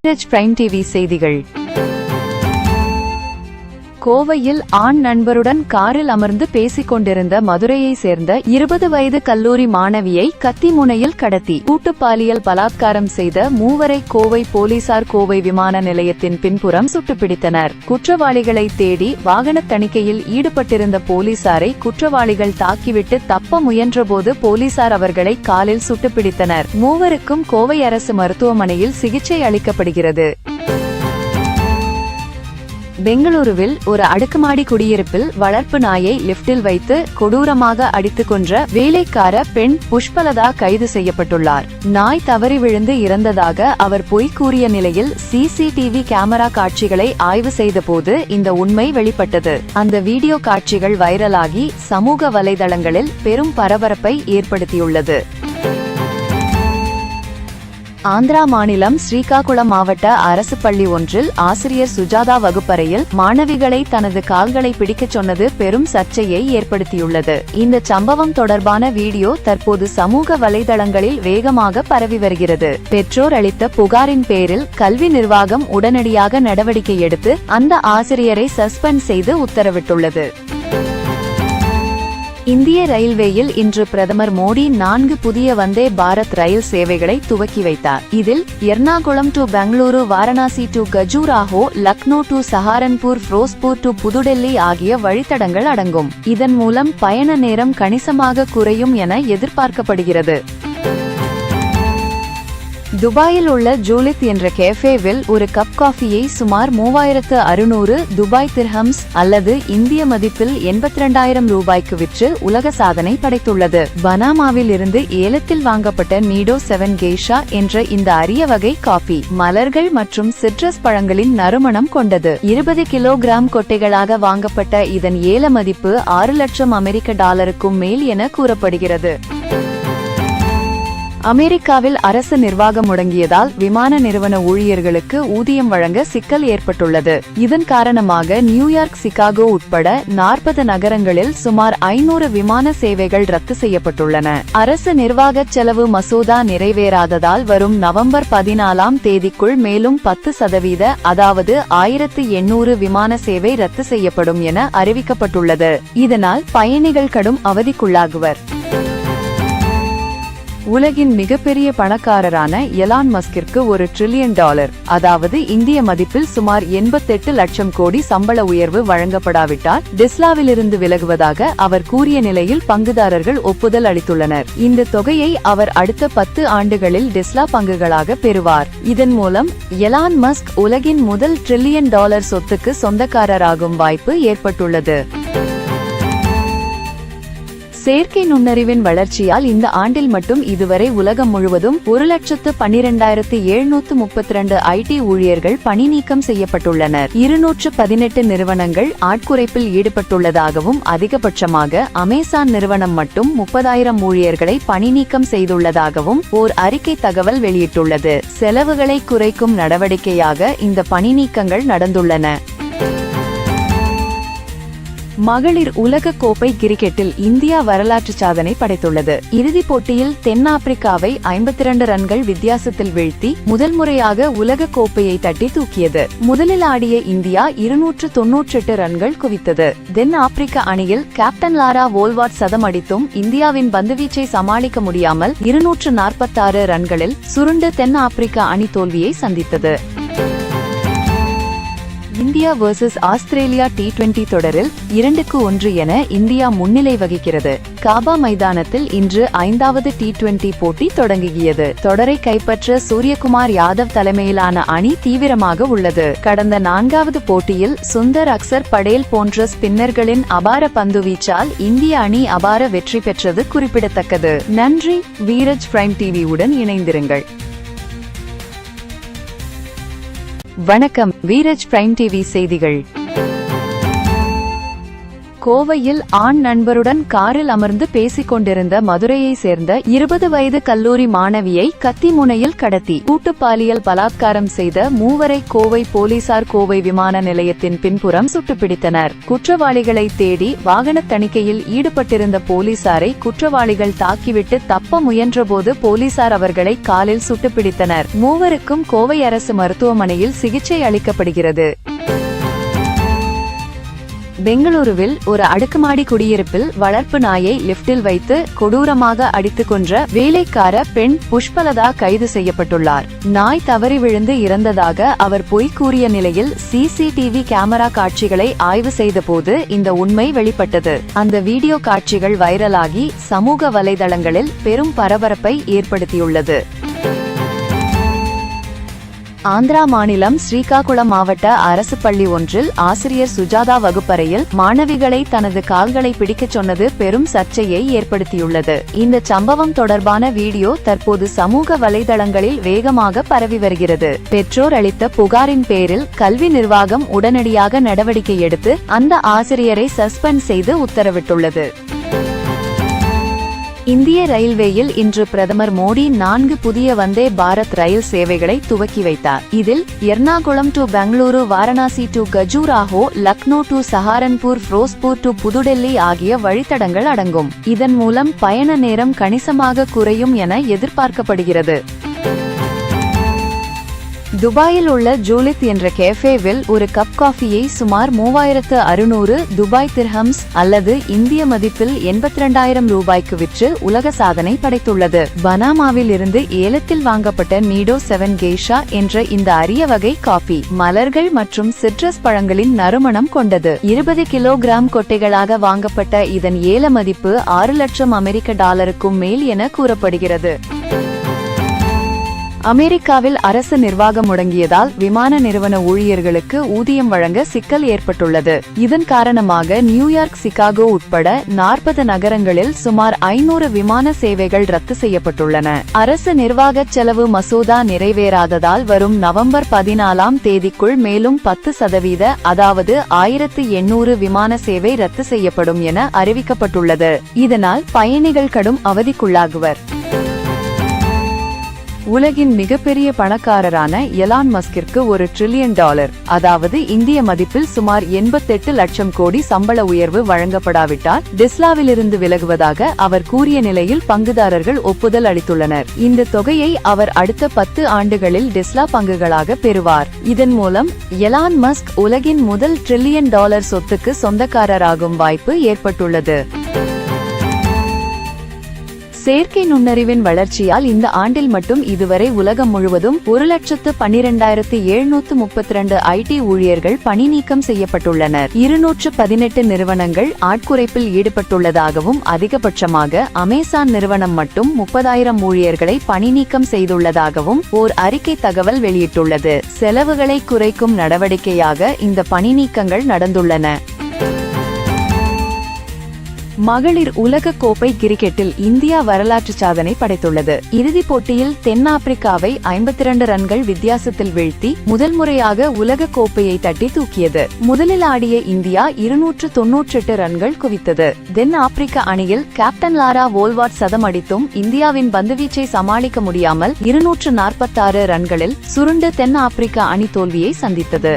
Prime TV செய்திகள். கோவையில் ஆண் நண்பருடன் காரில் அமர்ந்து பேசிக் கொண்டிருந்த மதுரையை சேர்ந்த 20 வயது கல்லூரி மாணவியை கத்தி முனையில் கடத்தி கூட்டு பாலியல் பலாத்காரம் செய்த மூவரை கோவை போலீசார் கோவை விமான நிலையத்தின் பின்புறம் சுட்டுப்பிடித்தனர். குற்றவாளிகளை தேடி வாகன தணிக்கையில் ஈடுபட்டிருந்த போலீசாரை குற்றவாளிகள் தாக்கிவிட்டு தப்ப முயன்றபோது போலீசார் அவர்களை காலில் சுட்டுப்பிடித்தனர். மூவருக்கும் கோவை அரசு மருத்துவமனையில் சிகிச்சை அளிக்கப்படுகிறது. பெங்களூருவில் ஒரு அடுக்குமாடி குடியிருப்பில் வளர்ப்பு நாயை லிப்டில் வைத்து கொடூரமாக அடித்துக் கொன்ற வேலைக்கார பெண் புஷ்பலதா கைது செய்யப்பட்டுள்ளார். நாய் தவறி விழுந்து இறந்ததாக அவர் பொய் கூறிய நிலையில் சிசிடிவி கேமரா காட்சிகளை ஆய்வு செய்தபோது இந்த உண்மை வெளிப்பட்டது. அந்த வீடியோ காட்சிகள் வைரலாகி சமூக வலைதளங்களில் பெரும் பரபரப்பை ஏற்படுத்தியுள்ளது. ஆந்திரா மாநிலம் ஸ்ரீகாகுளம் மாவட்ட அரசு பள்ளி ஒன்றில் ஆசிரியர் சுஜாதா வகுப்பறையில் மாணவிகளை தனது கால்களை பிடிக்கச் சொன்னது பெரும் சர்ச்சையை ஏற்படுத்தியுள்ளது. இந்த சம்பவம் தொடர்பான வீடியோ தற்போது சமூக வலைதளங்களில் வேகமாக பரவி வருகிறது. பெற்றோர் அளித்த புகாரின் பேரில் கல்வி நிர்வாகம் உடனடியாக நடவடிக்கை எடுத்து அந்த ஆசிரியரை சஸ்பெண்ட் செய்து உத்தரவிட்டுள்ளது. இந்திய ரயில்வேயில் இன்று பிரதமர் மோடி 4 புதிய வந்தே பாரத் ரயில் சேவைகளை துவக்கி வைத்தார். இதில் Ernakulam to Bengaluru, Varanasi to Khajuraho, Lucknow to Saharanpur, Firozpur to புதுடெல்லி ஆகிய வழித்தடங்கள் அடங்கும். இதன் மூலம் பயண நேரம் கணிசமாக குறையும் என எதிர்பார்க்கப்படுகிறது. துபாயில் உள்ள ஜூலித் என்ற கேஃபேவில் ஒரு கப் காஃபியை சுமார் 3600 துபாய் திர்ஹம்ஸ் அல்லது இந்திய மதிப்பில் 82,000 ரூபாய்க்கு விற்று உலக சாதனை படைத்துள்ளது. பனாமாவில் இருந்து ஏலத்தில் வாங்கப்பட்ட நீடோ 7 கெய்ஷா என்ற இந்த அரிய வகை காஃபி மலர்கள் மற்றும் சிட்ரஸ் பழங்களின் நறுமணம் கொண்டது. 20 கிலோகிராம் கொட்டைகளாக வாங்கப்பட்ட இதன் ஏல மதிப்பு $6 லட்சம் அமெரிக்க மேல் என கூறப்படுகிறது. அமெரிக்காவில் அரசு நிர்வாகம் முடங்கியதால் விமான நிறுவன ஊழியர்களுக்கு ஊதியம் வழங்க சிக்கல் ஏற்பட்டுள்ளது. இதன் காரணமாக நியூயார்க், சிகாகோ உட்பட 40 நகரங்களில் சுமார் 500 விமான சேவைகள் ரத்து செய்யப்பட்டுள்ளன. அரசு நிர்வாக செலவு மசோதா நிறைவேறாததால் வரும் நவம்பர் 14ஆம் தேதிக்குள் மேலும் 10% அதாவது 1800 விமான சேவை ரத்து செய்யப்படும் என அறிவிக்கப்பட்டுள்ளது. இதனால் பயணிகள் கடும் அவதிக்குள்ளாகுவர். உலகின் மிகப்பெரிய பணக்காரரான எலான் மஸ்கிற்கு $1 டிரில்லியன் அதாவது இந்திய மதிப்பில் சுமார் 88 லட்சம் கோடி சம்பள உயர்வு வழங்கப்படாவிட்டால் டெஸ்லாவிலிருந்து விலகுவதாக அவர் கூறிய நிலையில் பங்குதாரர்கள் ஒப்புதல் அளித்துள்ளனர். இந்த தொகையை அவர் அடுத்த 10 ஆண்டுகளில் டெஸ்லா பங்குகளாக பெறுவார். இதன் மூலம் எலான் மஸ்க் உலகின் முதல் $1 டிரில்லியன் சொத்துக்கு சொந்தக்காரராகும் வாய்ப்பு ஏற்பட்டுள்ளது. செயற்கை நுண்ணறிவின் வளர்ச்சியால் இந்த ஆண்டில் மட்டும் இதுவரை உலகம் முழுவதும் 1,12,732 ஐடி ஊழியர்கள் பணி நீக்கம் செய்யப்பட்டுள்ளனர். 218 நிறுவனங்கள் ஆட்குறைப்பில் ஈடுபட்டுள்ளதாகவும் அதிகபட்சமாக அமேசான் நிறுவனம் மட்டும் 30,000 ஊழியர்களை பணி நீக்கம் செய்துள்ளதாகவும் ஓர் அறிக்கை தகவல் வெளியிட்டுள்ளது. செலவுகளை குறைக்கும் நடவடிக்கையாக இந்த பணி நீக்கங்கள் நடந்துள்ளன. மகளிர் உலக கோப்பை கிரிக்கெட்டில் இந்தியா வரலாற்று சாதனை படைத்துள்ளது. இறுதிப் போட்டியில் தென்னாப்பிரிக்காவை 52 ரன்கள் வித்தியாசத்தில் வீழ்த்தி முதல் முறையாக உலக கோப்பையை தட்டி தூக்கியது. முதலில் ஆடிய இந்தியா 298 ரன்கள் குவித்தது. தென் ஆப்பிரிக்க அணியில் கேப்டன் லாரா வோல்வாட் சதம் அடித்தும் இந்தியாவின் பந்துவீச்சை சமாளிக்க முடியாமல் 246 ரன்களில் சுருண்டு தென் ஆப்பிரிக்க அணி தோல்வியை சந்தித்தது. இந்தியா வெர்சஸ் ஆஸ்திரேலியா T20 தொடரில் 2-1 என இந்தியா முன்னிலை வகிக்கிறது. காபா மைதானத்தில் இன்று 5வது T20 போட்டி தொடங்கியது. தொடரை கைப்பற்ற சூரியகுமார் யாதவ் தலைமையிலான அணி தீவிரமாக உள்ளது. கடந்த 4வது போட்டியில் சுந்தர் அக்சர் படேல் போன்ற ஸ்பின்னர்களின் அபார பந்துவீச்சால் இந்திய அணி அபார வெற்றி பெற்றது குறிப்பிடத்தக்கது. நன்றி. வீரஜ் பிரைம் டிவி உடன் இணைந்திருங்கள். வணக்கம். வீரஜ் பிரைம் டிவி செய்திகள். கோவையில் ஆண் நண்பருடன் காரில் அமர்ந்து பேசிக் கொண்டிருந்த மதுரையை சேர்ந்த 20 வயது கல்லூரி மாணவியை கத்தி முனையில் கடத்தி கூட்டு பாலியல் பலாத்காரம் செய்த மூவரை கோவை போலீசார் கோவை விமான நிலையத்தின் பின்புறம் சுட்டுப்பிடித்தனர். குற்றவாளிகளை தேடி வாகன தணிக்கையில் ஈடுபட்டிருந்த போலீசாரை குற்றவாளிகள் தாக்கிவிட்டு தப்ப முயன்றபோது போலீசார் அவர்களை காலில் சுட்டுப்பிடித்தனர். மூவருக்கும் கோவை அரசு மருத்துவமனையில் சிகிச்சை அளிக்கப்படுகிறது. பெங்களூருவில் ஒரு அடுக்குமாடி குடியிருப்பில் வளர்ப்பு நாயை லிப்டில் வைத்து கொடூரமாக அடித்துக் கொன்ற வேலைக்கார பெண் புஷ்பலதா கைது செய்யப்பட்டுள்ளார். நாய் தவறி விழுந்து இறந்ததாக அவர் பொய் கூறிய நிலையில் சிசிடிவி கேமரா காட்சிகளை ஆய்வு செய்தபோது இந்த உண்மை வெளிப்பட்டது. அந்த வீடியோ காட்சிகள் வைரலாகி சமூக வலைதளங்களில் பெரும் பரபரப்பை ஏற்படுத்தியுள்ளது. ஆந்திரா மாநிலம் ஸ்ரீகாகுளம் மாவட்ட அரசு பள்ளி ஒன்றில் ஆசிரியர் சுஜாதா வகுப்பறையில் மாணவிகளை தனது கால்களை பிடிக்கச் சொன்னது பெரும் சர்ச்சையை ஏற்படுத்தியுள்ளது. இந்த சம்பவம் தொடர்பான வீடியோ தற்போது சமூக வலைதளங்களில் வேகமாக பரவி வருகிறது. பெற்றோர் அளித்த புகாரின் பேரில் கல்வி நிர்வாகம் உடனடியாக நடவடிக்கை எடுத்து அந்த ஆசிரியரை சஸ்பெண்ட் செய்து உத்தரவிட்டுள்ளது. இந்திய ரயில்வேயில் இன்று பிரதமர் மோடி 4 புதிய வந்தே பாரத் ரயில் சேவைகளை துவக்கி வைத்தார். இதில் Ernakulam to Bengaluru, Varanasi to Khajuraho, Lucknow to Saharanpur, Firozpur to புதுடெல்லி ஆகிய வழித்தடங்கள் அடங்கும். இதன் மூலம் பயண நேரம் கணிசமாக குறையும் என எதிர்பார்க்கப்படுகிறது. துபாயில் உள்ள ஜூலித் என்ற கேஃபேவில் ஒரு கப் காஃபியை சுமார் 3600 துபாய் திர்ஹம்ஸ் அல்லது இந்திய மதிப்பில் 82,000 ரூபாய்க்கு விற்று உலக சாதனை படைத்துள்ளது. பனாமாவில் இருந்து ஏலத்தில் வாங்கப்பட்ட நீடோ 7 கெய்ஷா என்ற இந்த அரிய வகை காஃபி மலர்கள் மற்றும் சிட்ரஸ் பழங்களின் நறுமணம் கொண்டது. 20 கிலோகிராம் கொட்டைகளாக வாங்கப்பட்ட இதன் ஏல மதிப்பு $6 லட்சம் அமெரிக்க மேல் என கூறப்படுகிறது. அமெரிக்காவில் அரசு நிர்வாகம் முடங்கியதால் விமான நிறுவன ஊழியர்களுக்கு ஊதியம் வழங்க சிக்கல் ஏற்பட்டுள்ளது. இதன் காரணமாக நியூயார்க், சிகாகோ உட்பட 40 நகரங்களில் சுமார் 500 விமான சேவைகள் ரத்து செய்யப்பட்டுள்ளன. அரசு நிர்வாக செலவு மசோதா நிறைவேறாததால் வரும் நவம்பர் 14ஆம் தேதிக்குள் மேலும் 10% அதாவது 1800 விமான சேவை ரத்து செய்யப்படும் என அறிவிக்கப்பட்டுள்ளது. இதனால் பயணிகள் கடும் அவதிக்குள்ளாகுவர். உலகின் மிகப்பெரிய பணக்காரரான எலான் மஸ்கிற்கு $1 டிரில்லியன் அதாவது இந்திய மதிப்பில் சுமார் 88 லட்சம் கோடி சம்பள உயர்வு வழங்கப்படாவிட்டால் டெஸ்லாவிலிருந்து விலகுவதாக அவர் கூறிய நிலையில் பங்குதாரர்கள் ஒப்புதல் அளித்துள்ளனர். இந்த தொகையை அவர் அடுத்த 10 ஆண்டுகளில் டெஸ்லா பங்குகளாக பெறுவார். இதன் மூலம் எலான் மஸ்க் உலகின் முதல் $1 டிரில்லியன் சொத்துக்கு சொந்தக்காரராகும் வாய்ப்பு ஏற்பட்டுள்ளது. செயற்கை நுண்ணறிவின் வளர்ச்சியால் இந்த ஆண்டில் மட்டும் இதுவரை உலகம் முழுவதும் 1,12,732 ஐடி ஊழியர்கள் பணி நீக்கம் செய்யப்பட்டுள்ளனர். 218 நிறுவனங்கள் ஆட்குறைப்பில் ஈடுபட்டுள்ளதாகவும் அதிகபட்சமாக அமேசான் நிறுவனம் மட்டும் 30,000 ஊழியர்களை பணி நீக்கம் செய்துள்ளதாகவும் ஓர் அறிக்கை தகவல் வெளியிட்டுள்ளது. செலவுகளை குறைக்கும் நடவடிக்கையாக இந்த பணி நீக்கங்கள் நடந்துள்ளன. மகளிர் உலக கோப்பை கிரிக்கெட்டில் இந்தியா வரலாற்று சாதனை படைத்துள்ளது. இறுதிப் போட்டியில் தென்னாப்பிரிக்காவை 52 ரன்கள் வித்தியாசத்தில் வீழ்த்தி முதல் முறையாக உலக கோப்பையை தட்டி தூக்கியது. முதலில் ஆடிய இந்தியா 298 ரன்கள் குவித்தது. தென் ஆப்பிரிக்க அணியில் கேப்டன் லாரா வோல்வாட் சதம் அடித்தும் இந்தியாவின் பந்துவீச்சை சமாளிக்க முடியாமல் 246 ரன்களில் சுருண்டு தென் ஆப்பிரிக்க அணி தோல்வியை சந்தித்தது.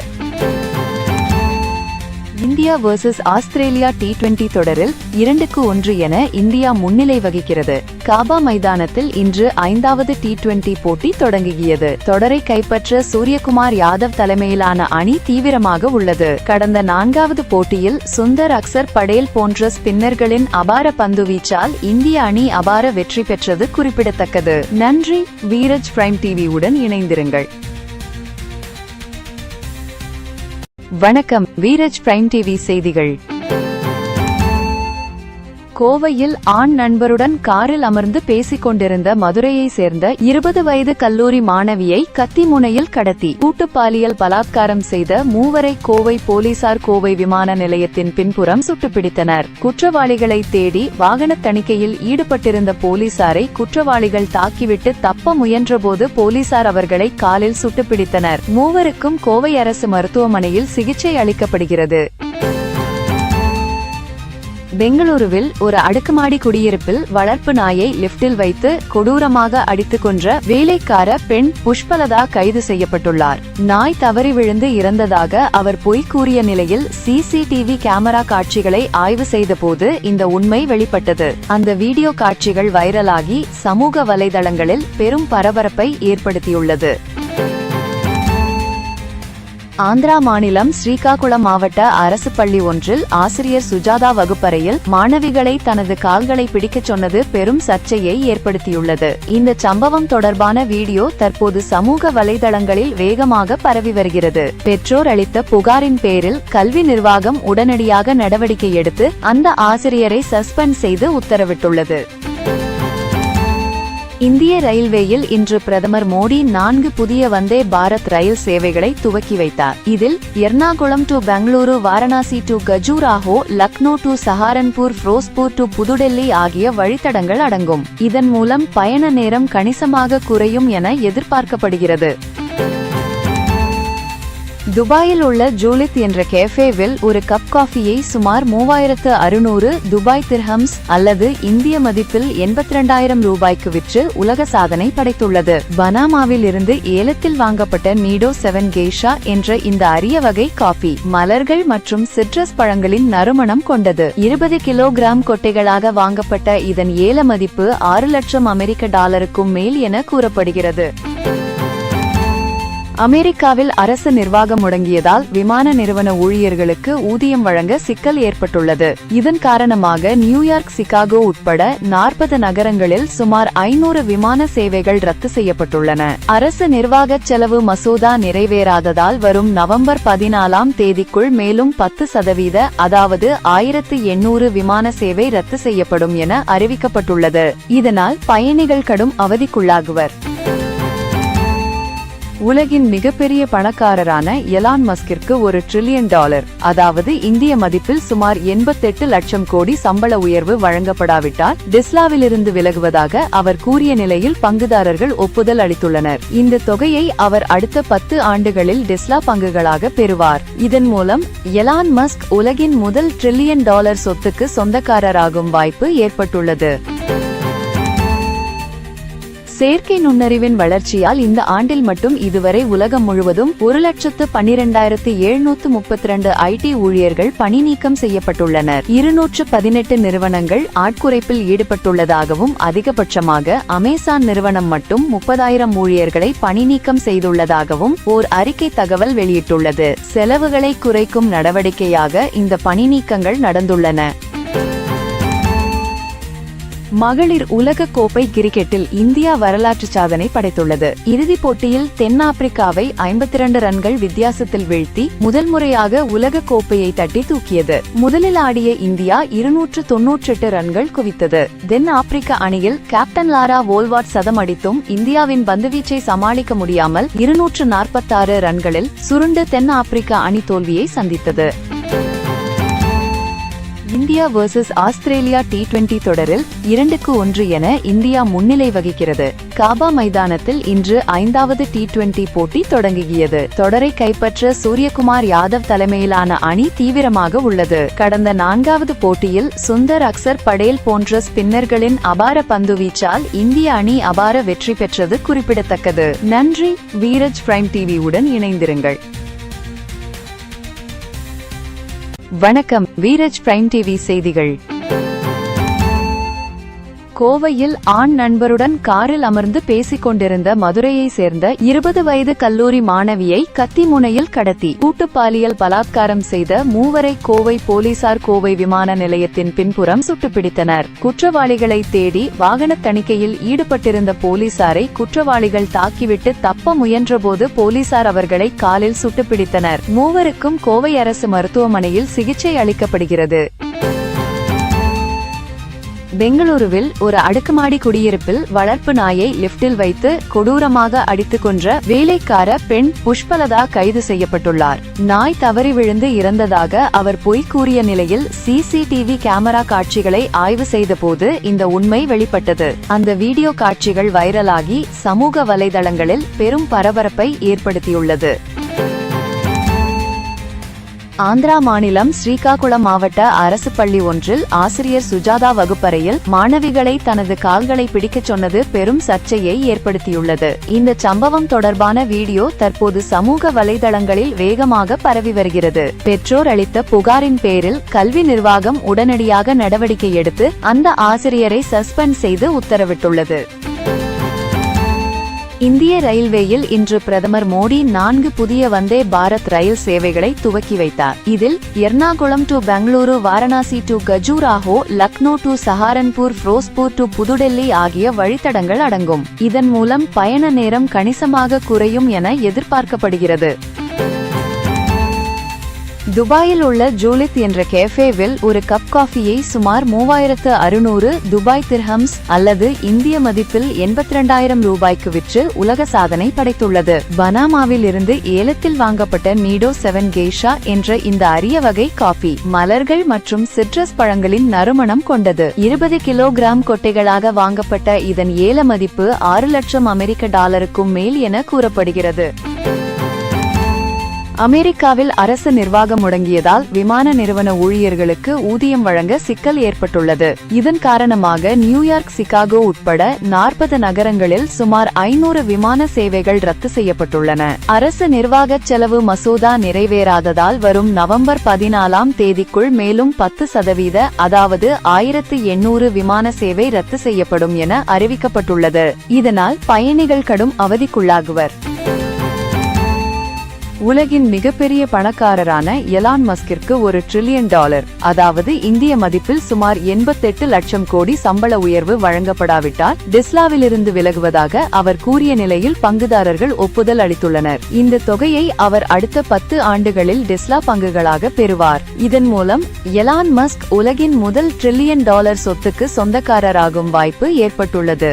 இந்தியா வெர்சஸ் ஆஸ்திரேலியா T20 தொடரில் 2-1 என இந்தியா முன்னிலை வகிக்கிறது. காபா மைதானத்தில் இன்று 5வது T20 போட்டி தொடங்கியது. தொடரை கைப்பற்ற சூரியகுமார் யாதவ் தலைமையிலான அணி தீவிரமாக உள்ளது. கடந்த 4வது போட்டியில் சுந்தர் அக்சர் படேல் போன்ற ஸ்பின்னர்களின் அபார பந்துவீச்சால் இந்திய அணி அபார வெற்றி பெற்றது குறிப்பிடத்தக்கது. நன்றி. வீரஜ் பிரைம் டிவி உடன் இணைந்திருங்கள். வணக்கம். வீரஜ் பிரைம் டிவி செய்திகள். கோவையில் ஆண் நண்பருடன் காரில் அமர்ந்து பேசிக் கொண்டிருந்த மதுரையை சேர்ந்த 20 வயது கல்லூரி மாணவியை கத்தி முனையில் கடத்தி கூட்டு பாலியல் பலாத்காரம் செய்த மூவரை கோவை போலீசார் கோவை விமான நிலையத்தின் பின்புறம் சுட்டுப்பிடித்தனர். குற்றவாளிகளை தேடி வாகன தணிக்கையில் ஈடுபட்டிருந்த போலீசாரை குற்றவாளிகள் தாக்கிவிட்டு தப்ப முயன்றபோது போலீசார் அவர்களை காலில் சுட்டுப்பிடித்தனர். மூவருக்கும் கோவை அரசு மருத்துவமனையில் சிகிச்சை அளிக்கப்படுகிறது. பெங்களூருவில் ஒரு அடுக்குமாடி குடியிருப்பில் வளர்ப்பு நாயை லிப்டில் வைத்து கொடூரமாக அடித்து கொன்ற வேலைக்கார பெண் புஷ்பலதா கைது செய்யப்பட்டுள்ளார். நாய் தவறி விழுந்து இறந்ததாக அவர் பொய் கூறிய நிலையில் சிசிடிவி கேமரா காட்சிகளை ஆய்வு செய்தபோது இந்த உண்மை வெளிப்பட்டது. அந்த வீடியோ காட்சிகள் வைரலாகி சமூக வலைதளங்களில் பெரும் பரபரப்பை ஏற்படுத்தியுள்ளது. ஆந்திரா மாநிலம் ஸ்ரீகாகுளம் மாவட்ட அரசு பள்ளி ஒன்றில் ஆசிரியர் சுஜாதா வகுப்பறையில் மாணவிகளை தனது கால்களை பிடிக்கச் சொன்னது பெரும் சர்ச்சையை ஏற்படுத்தியுள்ளது. இந்த சம்பவம் தொடர்பான வீடியோ தற்போது சமூக வலைதளங்களில் வேகமாக பரவி வருகிறது. பெற்றோர் அளித்த புகாரின் பேரில் கல்வி நிர்வாகம் உடனடியாக நடவடிக்கை எடுத்து அந்த ஆசிரியரை சஸ்பெண்ட் செய்து உத்தரவிட்டுள்ளது. இந்திய ரயில்வேயில் இன்று பிரதமர் மோடி 4 புதிய வந்தே பாரத் ரயில் சேவைகளை துவக்கி வைத்தார். இதில் Ernakulam to Bengaluru, Varanasi to Khajuraho, Lucknow to Saharanpur, Firozpur to புதுடெல்லி ஆகிய வழித்தடங்கள் அடங்கும். இதன் மூலம் பயண நேரம் கணிசமாக குறையும் என எதிர்பார்க்கப்படுகிறது. துபாயில் உள்ள ஜூலித் என்ற கேஃபேவில் ஒரு கப் காஃபியை சுமார் 3600 துபாய் திர்ஹம்ஸ் அல்லது இந்திய மதிப்பில் 82,000 ரூபாய்க்கு விற்று உலக சாதனை படைத்துள்ளது. பனாமாவில் இருந்து ஏலத்தில் வாங்கப்பட்ட நீடோ 7 கெய்ஷா என்ற இந்த அரிய வகை காஃபி மலர்கள் மற்றும் சிட்ரஸ் பழங்களின் நறுமணம் கொண்டது. 20 கிலோகிராம் கொட்டைகளாக வாங்கப்பட்ட இதன் ஏல மதிப்பு $6 லட்சம் அமெரிக்க மேல் என கூறப்படுகிறது. அமெரிக்காவில் அரசு நிர்வாகம் முடங்கியதால் விமான நிறுவன ஊழியர்களுக்கு ஊதியம் வழங்க சிக்கல் ஏற்பட்டுள்ளது. இதன் காரணமாக நியூயார்க், சிகாகோ உட்பட 40 நகரங்களில் சுமார் 500 விமான சேவைகள் ரத்து செய்யப்பட்டுள்ளன. அரசு நிர்வாக செலவு மசோதா நிறைவேறாததால் வரும் நவம்பர் 14ஆம் தேதிக்குள் மேலும் 10% அதாவது 1800 விமான சேவை ரத்து செய்யப்படும் என அறிவிக்கப்பட்டுள்ளது. இதனால் பயணிகள் கடும் அவதிக்குள்ளாகுவர். உலகின் மிகப்பெரிய பணக்காரரான எலான் மஸ்கிற்கு $1 டிரில்லியன் அதாவது இந்திய மதிப்பில் சுமார் 88 லட்சம் கோடி சம்பள உயர்வு வழங்கப்படாவிட்டால் டெஸ்லாவிலிருந்து விலகுவதாக அவர் கூறிய நிலையில் பங்குதாரர்கள் ஒப்புதல் அளித்துள்ளனர். இந்த தொகையை அவர் அடுத்த 10 ஆண்டுகளில் டெஸ்லா பங்குகளாக பெறுவார். இதன் மூலம் எலான் மஸ்க் உலகின் முதல் $1 டிரில்லியன் சொத்துக்கு சொந்தக்காரராகும் வாய்ப்பு ஏற்பட்டுள்ளது. செயற்கை நுண்ணறிவின் வளர்ச்சியால் இந்த ஆண்டில் மட்டும் இதுவரை உலகம் முழுவதும் 1,12,732 ஐடி ஊழியர்கள் பணி நீக்கம் செய்யப்பட்டுள்ளனர். 218 நிறுவனங்கள் ஆட்குறைப்பில் ஈடுபட்டுள்ளதாகவும் அதிகபட்சமாக அமேசான் நிறுவனம் மட்டும் 30,000 ஊழியர்களை பணி நீக்கம் செய்துள்ளதாகவும் ஓர் அறிக்கை தகவல் வெளியிட்டுள்ளது. செலவுகளை குறைக்கும் நடவடிக்கையாக இந்த பணி நீக்கங்கள் நடந்துள்ளன. மகளிர் உலக கோப்பை கிரிக்கெட்டில் இந்தியா வரலாற்று சாதனை படைத்துள்ளது. இறுதிப் போட்டியில் தென்னாப்பிரிக்காவை 52 ரன்கள் வித்தியாசத்தில் வீழ்த்தி முதல் முறையாக உலக கோப்பையை தட்டி தூக்கியது. முதலில் ஆடிய இந்தியா 298 ரன்கள் குவித்தது. தென் ஆப்பிரிக்க அணியில் கேப்டன் லாரா வோல்வாட் சதம் அடித்தும் இந்தியாவின் பந்துவீச்சை சமாளிக்க முடியாமல் 246 ரன்களில் சுருண்டு தென் ஆப்பிரிக்க அணி தோல்வியை சந்தித்தது. இந்தியா வெர்சஸ் ஆஸ்திரேலியா T20 தொடரில் 2-1 என இந்தியா முன்னிலை வகிக்கிறது. காபா மைதானத்தில் இன்று 5வது T20 போட்டி தொடங்கியது. தொடரை கைப்பற்ற சூரியகுமார் யாதவ் தலைமையிலான அணி தீவிரமாக உள்ளது. கடந்த 4வது போட்டியில் சுந்தர் அக்சர் படேல் போன்ற ஸ்பின்னர்களின் அபார பந்துவீச்சால் இந்திய அணி அபார வெற்றி பெற்றது குறிப்பிடத்தக்கது. நன்றி. வீரஜ் பிரைம் டிவி உடன் இணைந்திருங்கள். வணக்கம். வீரஜ் பிரைம் டிவி செய்திகள். கோவையில் ஆண் நண்பருடன் காரில் அமர்ந்து பேசிக் கொண்டிருந்த மதுரையை சேர்ந்த 20 வயது கல்லூரி மாணவியை கத்தி முனையில் கடத்தி கூட்டு பாலியல் பலாத்காரம் செய்த மூவரை கோவை போலீசார் கோவை விமான நிலையத்தின் பின்புறம் சுட்டுப்பிடித்தனர். குற்றவாளிகளை தேடி வாகன தணிக்கையில் ஈடுபட்டிருந்த போலீசாரை குற்றவாளிகள் தாக்கிவிட்டு தப்ப முயன்றபோது போலீசார் அவர்களை காலில் சுட்டுப்பிடித்தனர். மூவருக்கும் கோவை அரசு மருத்துவமனையில் சிகிச்சை அளிக்கப்படுகிறது. பெங்களூருவில் ஒரு அடுக்குமாடி குடியிருப்பில் வளர்ப்பு நாயை லிப்டில் வைத்து கொடூரமாக அடித்து கொன்ற வேலைக்கார பெண் புஷ்பலதா கைது செய்யப்பட்டுள்ளார். நாய் தவறி விழுந்து இறந்ததாக அவர் பொய் கூறிய நிலையில் சிசிடிவி கேமரா காட்சிகளை ஆய்வு செய்தபோது இந்த உண்மை வெளிப்பட்டது. அந்த வீடியோ காட்சிகள் வைரலாகி சமூக வலைதளங்களில் பெரும் பரபரப்பை ஏற்படுத்தியுள்ளது. ஆந்திரா மாநிலம் ஸ்ரீகாகுளம் மாவட்ட அரசு பள்ளி ஒன்றில் ஆசிரியர் சுஜாதா வகுப்பறையில் மாணவிகளை தனது கால்களை பிடிக்கச் சொன்னது பெரும் சர்ச்சையை ஏற்படுத்தியுள்ளது. இந்த சம்பவம் தொடர்பான வீடியோ தற்போது சமூக வலைதளங்களில் வேகமாக பரவி வருகிறது. பெற்றோர் அளித்த புகாரின் பேரில் கல்வி நிர்வாகம் உடனடியாக நடவடிக்கை எடுத்து அந்த ஆசிரியரை சஸ்பெண்ட் செய்து உத்தரவிட்டுள்ளது. இந்திய ரயில்வேயில் இன்று பிரதமர் மோடி 4 புதிய வந்தே பாரத் ரயில் சேவைகளை துவக்கி வைத்தார். இதில் Ernakulam to Bengaluru, Varanasi to Khajuraho, Lucknow to Saharanpur, Firozpur to புதுடெல்லி ஆகிய வழித்தடங்கள் அடங்கும். இதன் மூலம் பயண நேரம் கணிசமாக குறையும் என எதிர்பார்க்கப்படுகிறது. துபாயில் உள்ள ஜூலித் என்ற கேஃபேவில் ஒரு கப் காஃபியை சுமார் 3600 துபாய் திர்ஹம்ஸ் அல்லது இந்திய மதிப்பில் 82,000 ரூபாய்க்கு விற்று உலக சாதனை படைத்துள்ளது. பனாமாவில் இருந்து ஏலத்தில் வாங்கப்பட்ட நீடோ 7 கெய்ஷா என்ற இந்த அரிய வகை காஃபி மலர்கள் மற்றும் சிட்ரஸ் பழங்களின் நறுமணம் கொண்டது. 20 கிலோகிராம் கொட்டைகளாக வாங்கப்பட்ட இதன் ஏல மதிப்பு $6 லட்சம் அமெரிக்க மேல் என கூறப்படுகிறது. அமெரிக்காவில் அரசு நிர்வாகம் முடங்கியதால் விமான நிறுவன ஊழியர்களுக்கு ஊதியம் வழங்க சிக்கல் ஏற்பட்டுள்ளது. இதன் காரணமாக நியூயார்க், சிகாகோ உட்பட 40 நகரங்களில் சுமார் 500 விமான சேவைகள் ரத்து செய்யப்பட்டுள்ளன. அரசு நிர்வாக செலவு மசோதா நிறைவேறாததால் வரும் நவம்பர் 14ஆம் தேதிக்குள் மேலும் 10% அதாவது 1800 விமான சேவை ரத்து செய்யப்படும் என அறிவிக்கப்பட்டுள்ளது. இதனால் பயணிகள் கடும் அவதிக்குள்ளாகுவர். உலகின் மிகப்பெரிய பணக்காரரான எலான் மஸ்கிற்கு $1 டிரில்லியன் அதாவது இந்திய மதிப்பில் சுமார் 88 லட்சம் கோடி சம்பள உயர்வு வழங்கப்படாவிட்டால் டெஸ்லாவிலிருந்து விலகுவதாக அவர் கூறிய நிலையில் பங்குதாரர்கள் ஒப்புதல் அளித்துள்ளனர். இந்த தொகையை அவர் அடுத்த 10 ஆண்டுகளில் டெஸ்லா பங்குகளாக பெறுவார். இதன் மூலம் எலான் மஸ்க் உலகின் முதல் $1 டிரில்லியன் சொத்துக்கு சொந்தக்காரராகும் வாய்ப்பு ஏற்பட்டுள்ளது.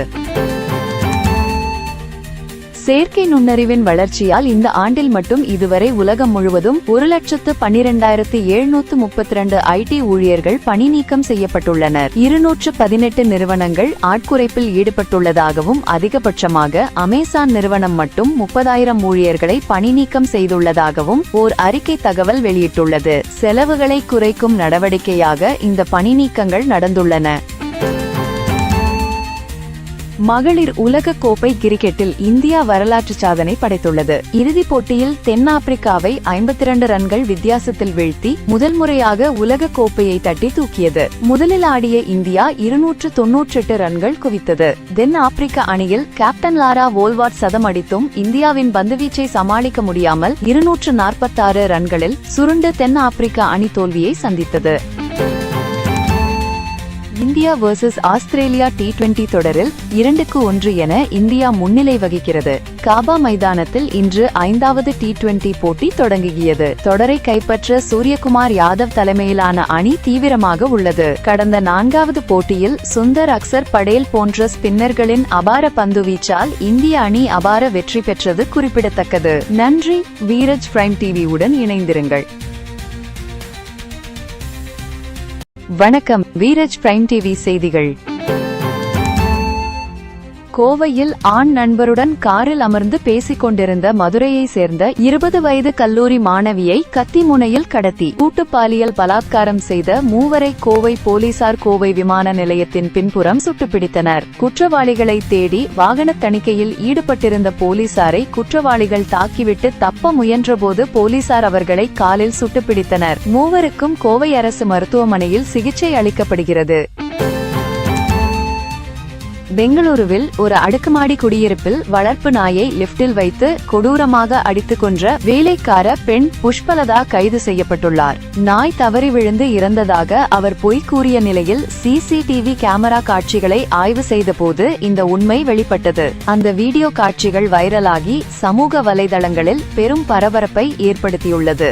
செயற்கை நுண்ணறிவின் வளர்ச்சியால் இந்த ஆண்டில் மட்டும் இதுவரை உலகம் முழுவதும் 1,12,732 ஐடி ஊழியர்கள் பணி நீக்கம் செய்யப்பட்டுள்ளனர். 218 நிறுவனங்கள் ஆட்குறைப்பில் ஈடுபட்டுள்ளதாகவும் அதிகபட்சமாக அமேசான் நிறுவனம் மட்டும் 30,000 ஊழியர்களை பணி நீக்கம் செய்துள்ளதாகவும் ஓர் அறிக்கை தகவல் வெளியிட்டுள்ளது. செலவுகளை குறைக்கும் நடவடிக்கையாக இந்த பணி நீக்கங்கள் நடந்துள்ளன. மகளிர் உலக கோப்பை கிரிக்கெட்டில் இந்தியா வரலாற்று சாதனை படைத்துள்ளது. இறுதிப் போட்டியில் தென்னாப்பிரிக்காவை 52 ரன்கள் வித்தியாசத்தில் வீழ்த்தி முதல் முறையாக உலக கோப்பையை தட்டி தூக்கியது. முதலில் ஆடிய இந்தியா 298 ரன்கள் குவித்தது. தென் ஆப்பிரிக்க அணியில் கேப்டன் லாரா வோல்வாட் சதம் அடித்தும் இந்தியாவின் பந்துவீச்சை சமாளிக்க முடியாமல் 246 ரன்களில் சுருண்டு தென் ஆப்பிரிக்க அணி தோல்வியை சந்தித்தது. இந்தியா வெர்சஸ் ஆஸ்திரேலியா T20 தொடரில் 2-1 என இந்தியா முன்னிலை வகிக்கிறது. காபா மைதானத்தில் இன்று 5வது T20 போட்டி தொடங்கியது. தொடரை கைப்பற்ற சூரியகுமார் யாதவ் தலைமையிலான அணி தீவிரமாக உள்ளது. கடந்த 4வது போட்டியில் சுந்தர் அக்சர் படேல் போன்ற ஸ்பின்னர்களின் அபார பந்துவீச்சால் இந்திய அணி அபார வெற்றி பெற்றது குறிப்பிடத்தக்கது. நன்றி. வீரஜ் பிரைம் டிவி உடன் இணைந்திருங்கள். வணக்கம். வீரஜ் பிரைம் டிவி செய்திகள். கோவையில் ஆண் நண்பருடன் காரில் அமர்ந்து பேசிக் கொண்டிருந்த மதுரையை சேர்ந்த 20 வயது கல்லூரி மாணவியை கத்தி முனையில் கடத்தி கூட்டு பாலியல் பலாத்காரம் செய்த மூவரை கோவை போலீசார் கோவை விமான நிலையத்தின் பின்புறம் சுட்டுப்பிடித்தனர். குற்றவாளிகளை தேடி வாகன தணிக்கையில் ஈடுபட்டிருந்த போலீசாரை குற்றவாளிகள் தாக்கிவிட்டு தப்ப முயன்றபோது போலீசார் அவர்களை காலில் சுட்டுப்பிடித்தனர். மூவருக்கும் கோவை அரசு மருத்துவமனையில் சிகிச்சை அளிக்கப்படுகிறது. பெங்களூருவில் ஒரு அடுக்குமாடி குடியிருப்பில் வளர்ப்பு நாயை லிப்டில் வைத்து கொடூரமாக அடித்துக் கொன்ற வேலைக்கார பெண் புஷ்பலதா கைது செய்யப்பட்டுள்ளார். நாய் தவறி விழுந்து இறந்ததாக அவர் பொய் கூறிய நிலையில் CCTV கேமரா காட்சிகளை ஆய்வு செய்த போது இந்த உண்மை வெளிப்பட்டது. அந்த வீடியோ காட்சிகள் வைரலாகி சமூக வலைதளங்களில் பெரும் பரபரப்பை ஏற்படுத்தியுள்ளது.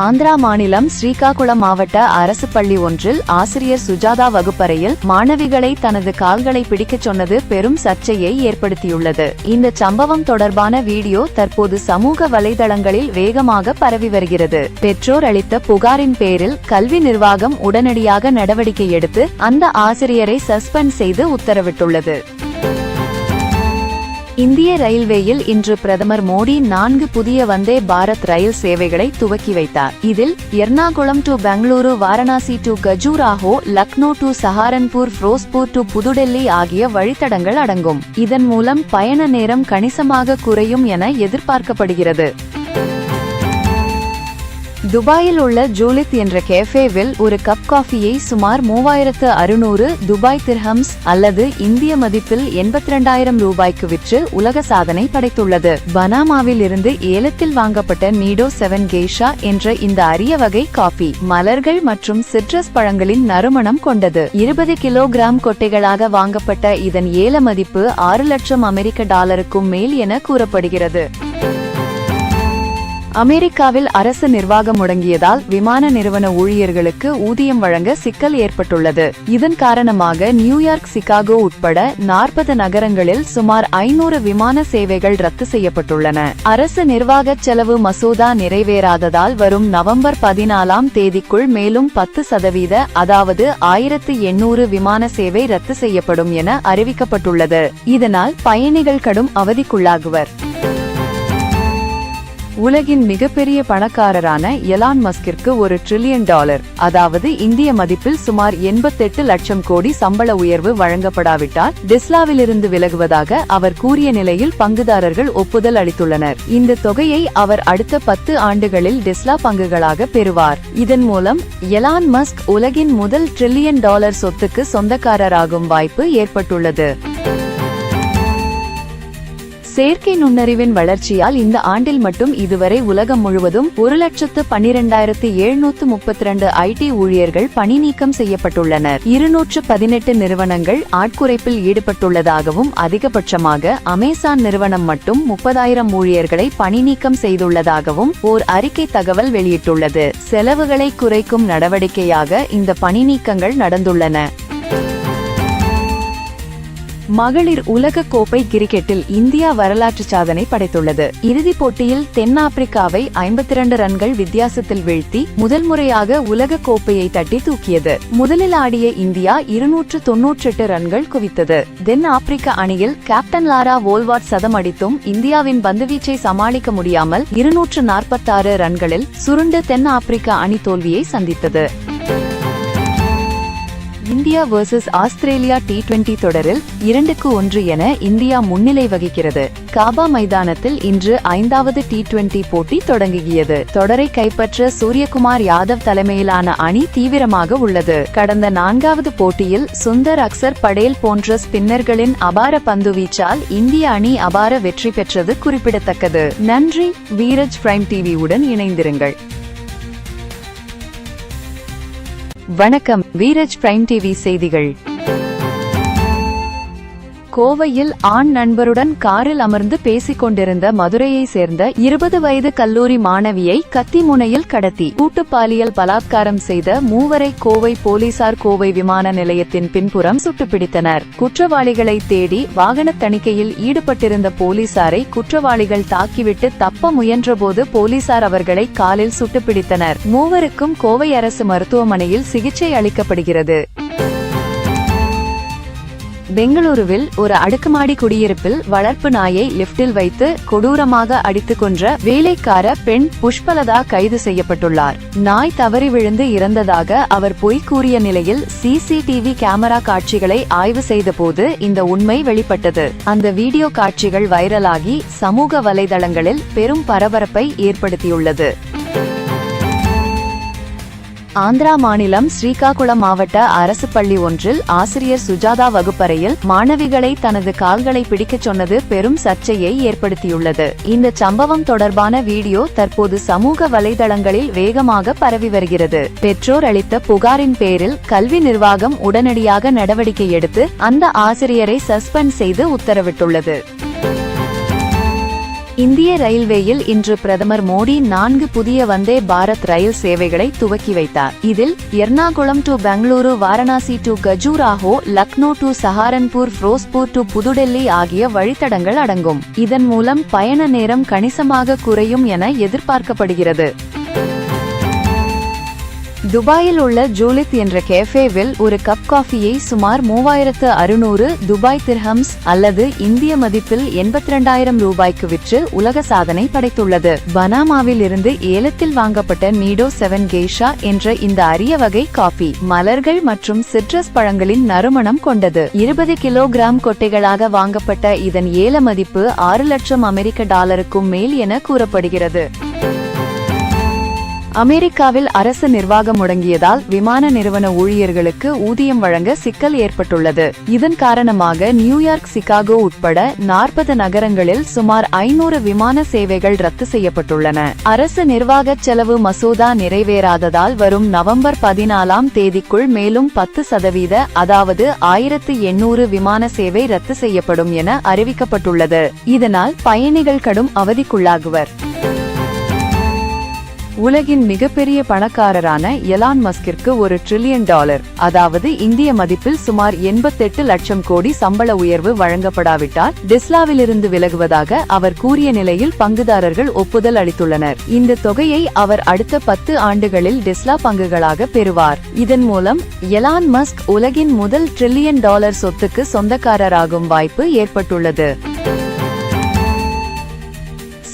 ஆந்திரா மாநிலம் ஸ்ரீகாகுளம் மாவட்ட அரசு பள்ளி ஒன்றில் ஆசிரியர் சுஜாதா வகுப்பறையில் மாணவிகளை தனது கால்களை பிடிக்கச் சொன்னது பெரும் சர்ச்சையை ஏற்படுத்தியுள்ளது. இந்த சம்பவம் தொடர்பான வீடியோ தற்போது சமூக வலைதளங்களில் வேகமாக பரவி வருகிறது. பெற்றோர் அளித்த புகாரின் பேரில் கல்வி நிர்வாகம் உடனடியாக நடவடிக்கை எடுத்து அந்த ஆசிரியரை சஸ்பெண்ட் செய்து உத்தரவிட்டுள்ளது. இந்திய ரயில்வேயில் இன்று பிரதமர் மோடி 4 புதிய வந்தே பாரத் ரயில் சேவைகளை துவக்கி வைத்தார். இதில் Ernakulam to Bengaluru, Varanasi to Khajuraho, Lucknow to Saharanpur, Firozpur to புதுடெல்லி ஆகிய வழித்தடங்கள் அடங்கும். இதன் மூலம் பயண நேரம் கணிசமாக குறையும் என எதிர்பார்க்கப்படுகிறது. துபாயில் உள்ள ஜூலித் என்ற கேஃபேவில் ஒரு கப் காஃபியை சுமார் 3600 துபாய் திர்ஹம்ஸ் அல்லது இந்திய மதிப்பில் 82,000 ரூபாய்க்கு விற்று உலக சாதனை படைத்துள்ளது. பனாமாவில் இருந்து ஏலத்தில் வாங்கப்பட்ட நீடோ 7 கெய்ஷா என்ற இந்த அரிய வகை காஃபி மலர்கள் மற்றும் சிட்ரஸ் பழங்களின் நறுமணம் கொண்டது. 20 கிலோகிராம் கொட்டைகளாக வாங்கப்பட்ட இதன் ஏல மதிப்பு $6 லட்சம் அமெரிக்க மேல் என கூறப்படுகிறது. அமெரிக்காவில் அரசு நிர்வாகம் முடங்கியதால் விமான நிறுவன ஊழியர்களுக்கு ஊதியம் வழங்க சிக்கல் ஏற்பட்டுள்ளது. இதன் காரணமாக நியூயார்க், சிகாகோ உட்பட 40 நகரங்களில் சுமார் 500 விமான சேவைகள் ரத்து செய்யப்பட்டுள்ளன. அரசு நிர்வாக செலவு மசோதா நிறைவேறாததால் வரும் நவம்பர் 14ஆம் தேதிக்குள் மேலும் 10% அதாவது 1800 விமான சேவை ரத்து செய்யப்படும் என அறிவிக்கப்பட்டுள்ளது. இதனால் பயணிகள் கடும் அவதிக்குள்ளாகுவர். உலகின் மிகப்பெரிய பணக்காரரான எலான் மஸ்கிற்கு $1 டிரில்லியன் அதாவது இந்திய மதிப்பில் சுமார் 88 லட்சம் கோடி சம்பள உயர்வு வழங்கப்படாவிட்டால் டெஸ்லாவிலிருந்து விலகுவதாக அவர் கூறிய நிலையில் பங்குதாரர்கள் ஒப்புதல் அளித்துள்ளனர். இந்த தொகையை அவர் அடுத்த 10 ஆண்டுகளில் டெஸ்லா பங்குகளாக பெறுவார். இதன் மூலம் எலான் மஸ்க் உலகின் முதல் $1 டிரில்லியன் சொத்துக்கு சொந்தக்காரராகும் வாய்ப்பு ஏற்பட்டுள்ளது. செயற்கை நுண்ணறிவின் வளர்ச்சியால் இந்த ஆண்டில் மட்டும் இதுவரை உலகம் முழுவதும் 1,12,732 ஐடி ஊழியர்கள் பணி நீக்கம் செய்யப்பட்டுள்ளனர். 218 நிறுவனங்கள் ஆட்குறைப்பில் ஈடுபட்டுள்ளதாகவும் அதிகபட்சமாக அமேசான் நிறுவனம் மட்டும் 30,000 ஊழியர்களை பணி நீக்கம் செய்துள்ளதாகவும் ஓர் அறிக்கை தகவல் வெளியிட்டுள்ளது. செலவுகளை குறைக்கும் நடவடிக்கையாக இந்த பணி நீக்கங்கள் நடந்துள்ளன. மகளிர் உலக கோப்பை கிரிக்கெட்டில் இந்தியா வரலாற்று சாதனை படைத்துள்ளது. இறுதிப் போட்டியில் தென்னாப்பிரிக்காவை 52 ரன்கள் வித்தியாசத்தில் வீழ்த்தி முதல் முறையாக உலக கோப்பையை தட்டி தூக்கியது. முதலில் ஆடிய இந்தியா 298 ரன்கள் குவித்தது. தென் ஆப்பிரிக்க அணியில் கேப்டன் லாரா வோல்வாட் சதம் அடித்தும் இந்தியாவின் பந்துவீச்சை சமாளிக்க முடியாமல் 246 ரன்களில் சுருண்டு தென் ஆப்பிரிக்க அணி தோல்வியை சந்தித்தது. இந்தியா வெர்சஸ் ஆஸ்திரேலியா T20 தொடரில் 2-1 என இந்தியா முன்னிலை வகிக்கிறது. காபா மைதானத்தில் இன்று 5வது T20 போட்டி தொடங்கியது. தொடரை கைப்பற்ற சூரியகுமார் யாதவ் தலைமையிலான அணி தீவிரமாக உள்ளது. கடந்த 4வது போட்டியில் சுந்தர் அக்சர் படேல் போன்ற ஸ்பின்னர்களின் அபார பந்துவீச்சால் இந்திய அணி அபார வெற்றி பெற்றது குறிப்பிடத்தக்கது. நன்றி. வீரஜ் பிரைம் டிவி உடன் இணைந்திருங்கள். வணக்கம். வீரஜ் பிரைம் டிவி செய்திகள். கோவையில் ஆண் நண்பருடன் காரில் அமர்ந்து பேசிக் கொண்டிருந்த மதுரையை சேர்ந்த 20 வயது கல்லூரி மாணவியை கத்தி முனையில் கடத்தி கூட்டு பாலியல் பலாத்காரம் செய்த மூவரை கோவை போலீசார் கோவை விமான நிலையத்தின் பின்புறம் சுட்டுப்பிடித்தனர். குற்றவாளிகளை தேடி வாகன தணிக்கையில் ஈடுபட்டிருந்த போலீசாரை குற்றவாளிகள் தாக்கிவிட்டு தப்ப முயன்றபோது போலீசார் அவர்களை காலில் சுட்டுப்பிடித்தனர். மூவருக்கும் கோவை அரசு மருத்துவமனையில் சிகிச்சை அளிக்கப்படுகிறது. பெங்களூருவில் ஒரு அடுக்குமாடி குடியிருப்பில் வளர்ப்பு நாயை லிப்டில் வைத்து கொடூரமாக அடித்துக் கொன்ற வேலைக்கார பெண் புஷ்பலதா கைது செய்யப்பட்டுள்ளார். நாய் தவறி விழுந்து இறந்ததாக அவர் பொய் கூறிய நிலையில் CCTV கேமரா காட்சிகளை ஆய்வு செய்த போது இந்த உண்மை வெளிப்பட்டது. அந்த வீடியோ காட்சிகள் வைரலாகி சமூக வலைதளங்களில் பெரும் பரபரப்பை ஏற்படுத்தியுள்ளது. ஆந்திரா மாநிலம் ஸ்ரீகாகுளம் மாவட்ட அரசு பள்ளி ஒன்றில் ஆசிரியர் சுஜாதா வகுப்பறையில் மாணவிகளை தனது கால்களை பிடிக்கச் சொன்னது பெரும் சர்ச்சையை ஏற்படுத்தியுள்ளது. இந்த சம்பவம் தொடர்பான வீடியோ தற்போது சமூக வலைதளங்களில் வேகமாக பரவி வருகிறது. பெற்றோர் அளித்த புகாரின் பேரில் கல்வி நிர்வாகம் உடனடியாக நடவடிக்கை எடுத்து அந்த ஆசிரியரை சஸ்பெண்ட் செய்து உத்தரவிட்டுள்ளது. இந்திய ரயில்வேயில் இன்று பிரதமர் மோடி 4 புதிய வந்தே பாரத் ரயில் சேவைகளை துவக்கி வைத்தார். இதில் Ernakulam to Bengaluru, Varanasi to Khajuraho, Lucknow to Saharanpur, Firozpur to புதுடெல்லி ஆகிய வழித்தடங்கள் அடங்கும். இதன் மூலம் பயண நேரம் கணிசமாக குறையும் என எதிர்பார்க்கப்படுகிறது. துபாயில் உள்ள ஜூலித் என்ற கேஃபேவில் ஒரு கப் காஃபியை சுமார் 3600 துபாய் திர்ஹம்ஸ் அல்லது இந்திய மதிப்பில் 82,000 ரூபாய்க்கு விற்று உலக சாதனை படைத்துள்ளது. பனாமாவில் இருந்து ஏலத்தில் வாங்கப்பட்ட நீடோ 7 கெய்ஷா என்ற இந்த அரிய வகை காஃபி மலர்கள் மற்றும் சிட்ரஸ் பழங்களின் நறுமணம் கொண்டது. 20 கிலோகிராம் கொட்டைகளாக வாங்கப்பட்ட இதன் ஏல மதிப்பு $6 லட்சம் மேல் என கூறப்படுகிறது. அமெரிக்காவில் அரசு நிர்வாகம் முடங்கியதால் விமான நிறுவன ஊழியர்களுக்கு ஊதியம் வழங்க சிக்கல் ஏற்பட்டுள்ளது. இதன் காரணமாக நியூயார்க், சிகாகோ உட்பட 40 நகரங்களில் சுமார் 500 விமான சேவைகள் ரத்து செய்யப்பட்டுள்ளன. அரசு நிர்வாக செலவு மசோதா நிறைவேறாததால் வரும் நவம்பர் 14ஆம் தேதிக்குள் மேலும் 10% அதாவது 1800 விமான சேவை ரத்து செய்யப்படும் என அறிவிக்கப்பட்டுள்ளது. இதனால் பயணிகள் கடும் அவதிக்குள்ளாகுவர். உலகின் மிகப்பெரிய பணக்காரரான எலான் மஸ்கிற்கு $1 டிரில்லியன் அதாவது இந்திய மதிப்பில் சுமார் 88 லட்சம் கோடி சம்பள உயர்வு வழங்கப்படாவிட்டால் டெஸ்லாவிலிருந்து விலகுவதாக அவர் கூறிய நிலையில் பங்குதாரர்கள் ஒப்புதல் அளித்துள்ளனர். இந்த தொகையை அவர் அடுத்த 10 ஆண்டுகளில் டெஸ்லா பங்குகளாக பெறுவார். இதன் மூலம் எலான் மஸ்க் உலகின் முதல் $1 டிரில்லியன் சொத்துக்கு சொந்தக்காரராகும் வாய்ப்பு ஏற்பட்டுள்ளது.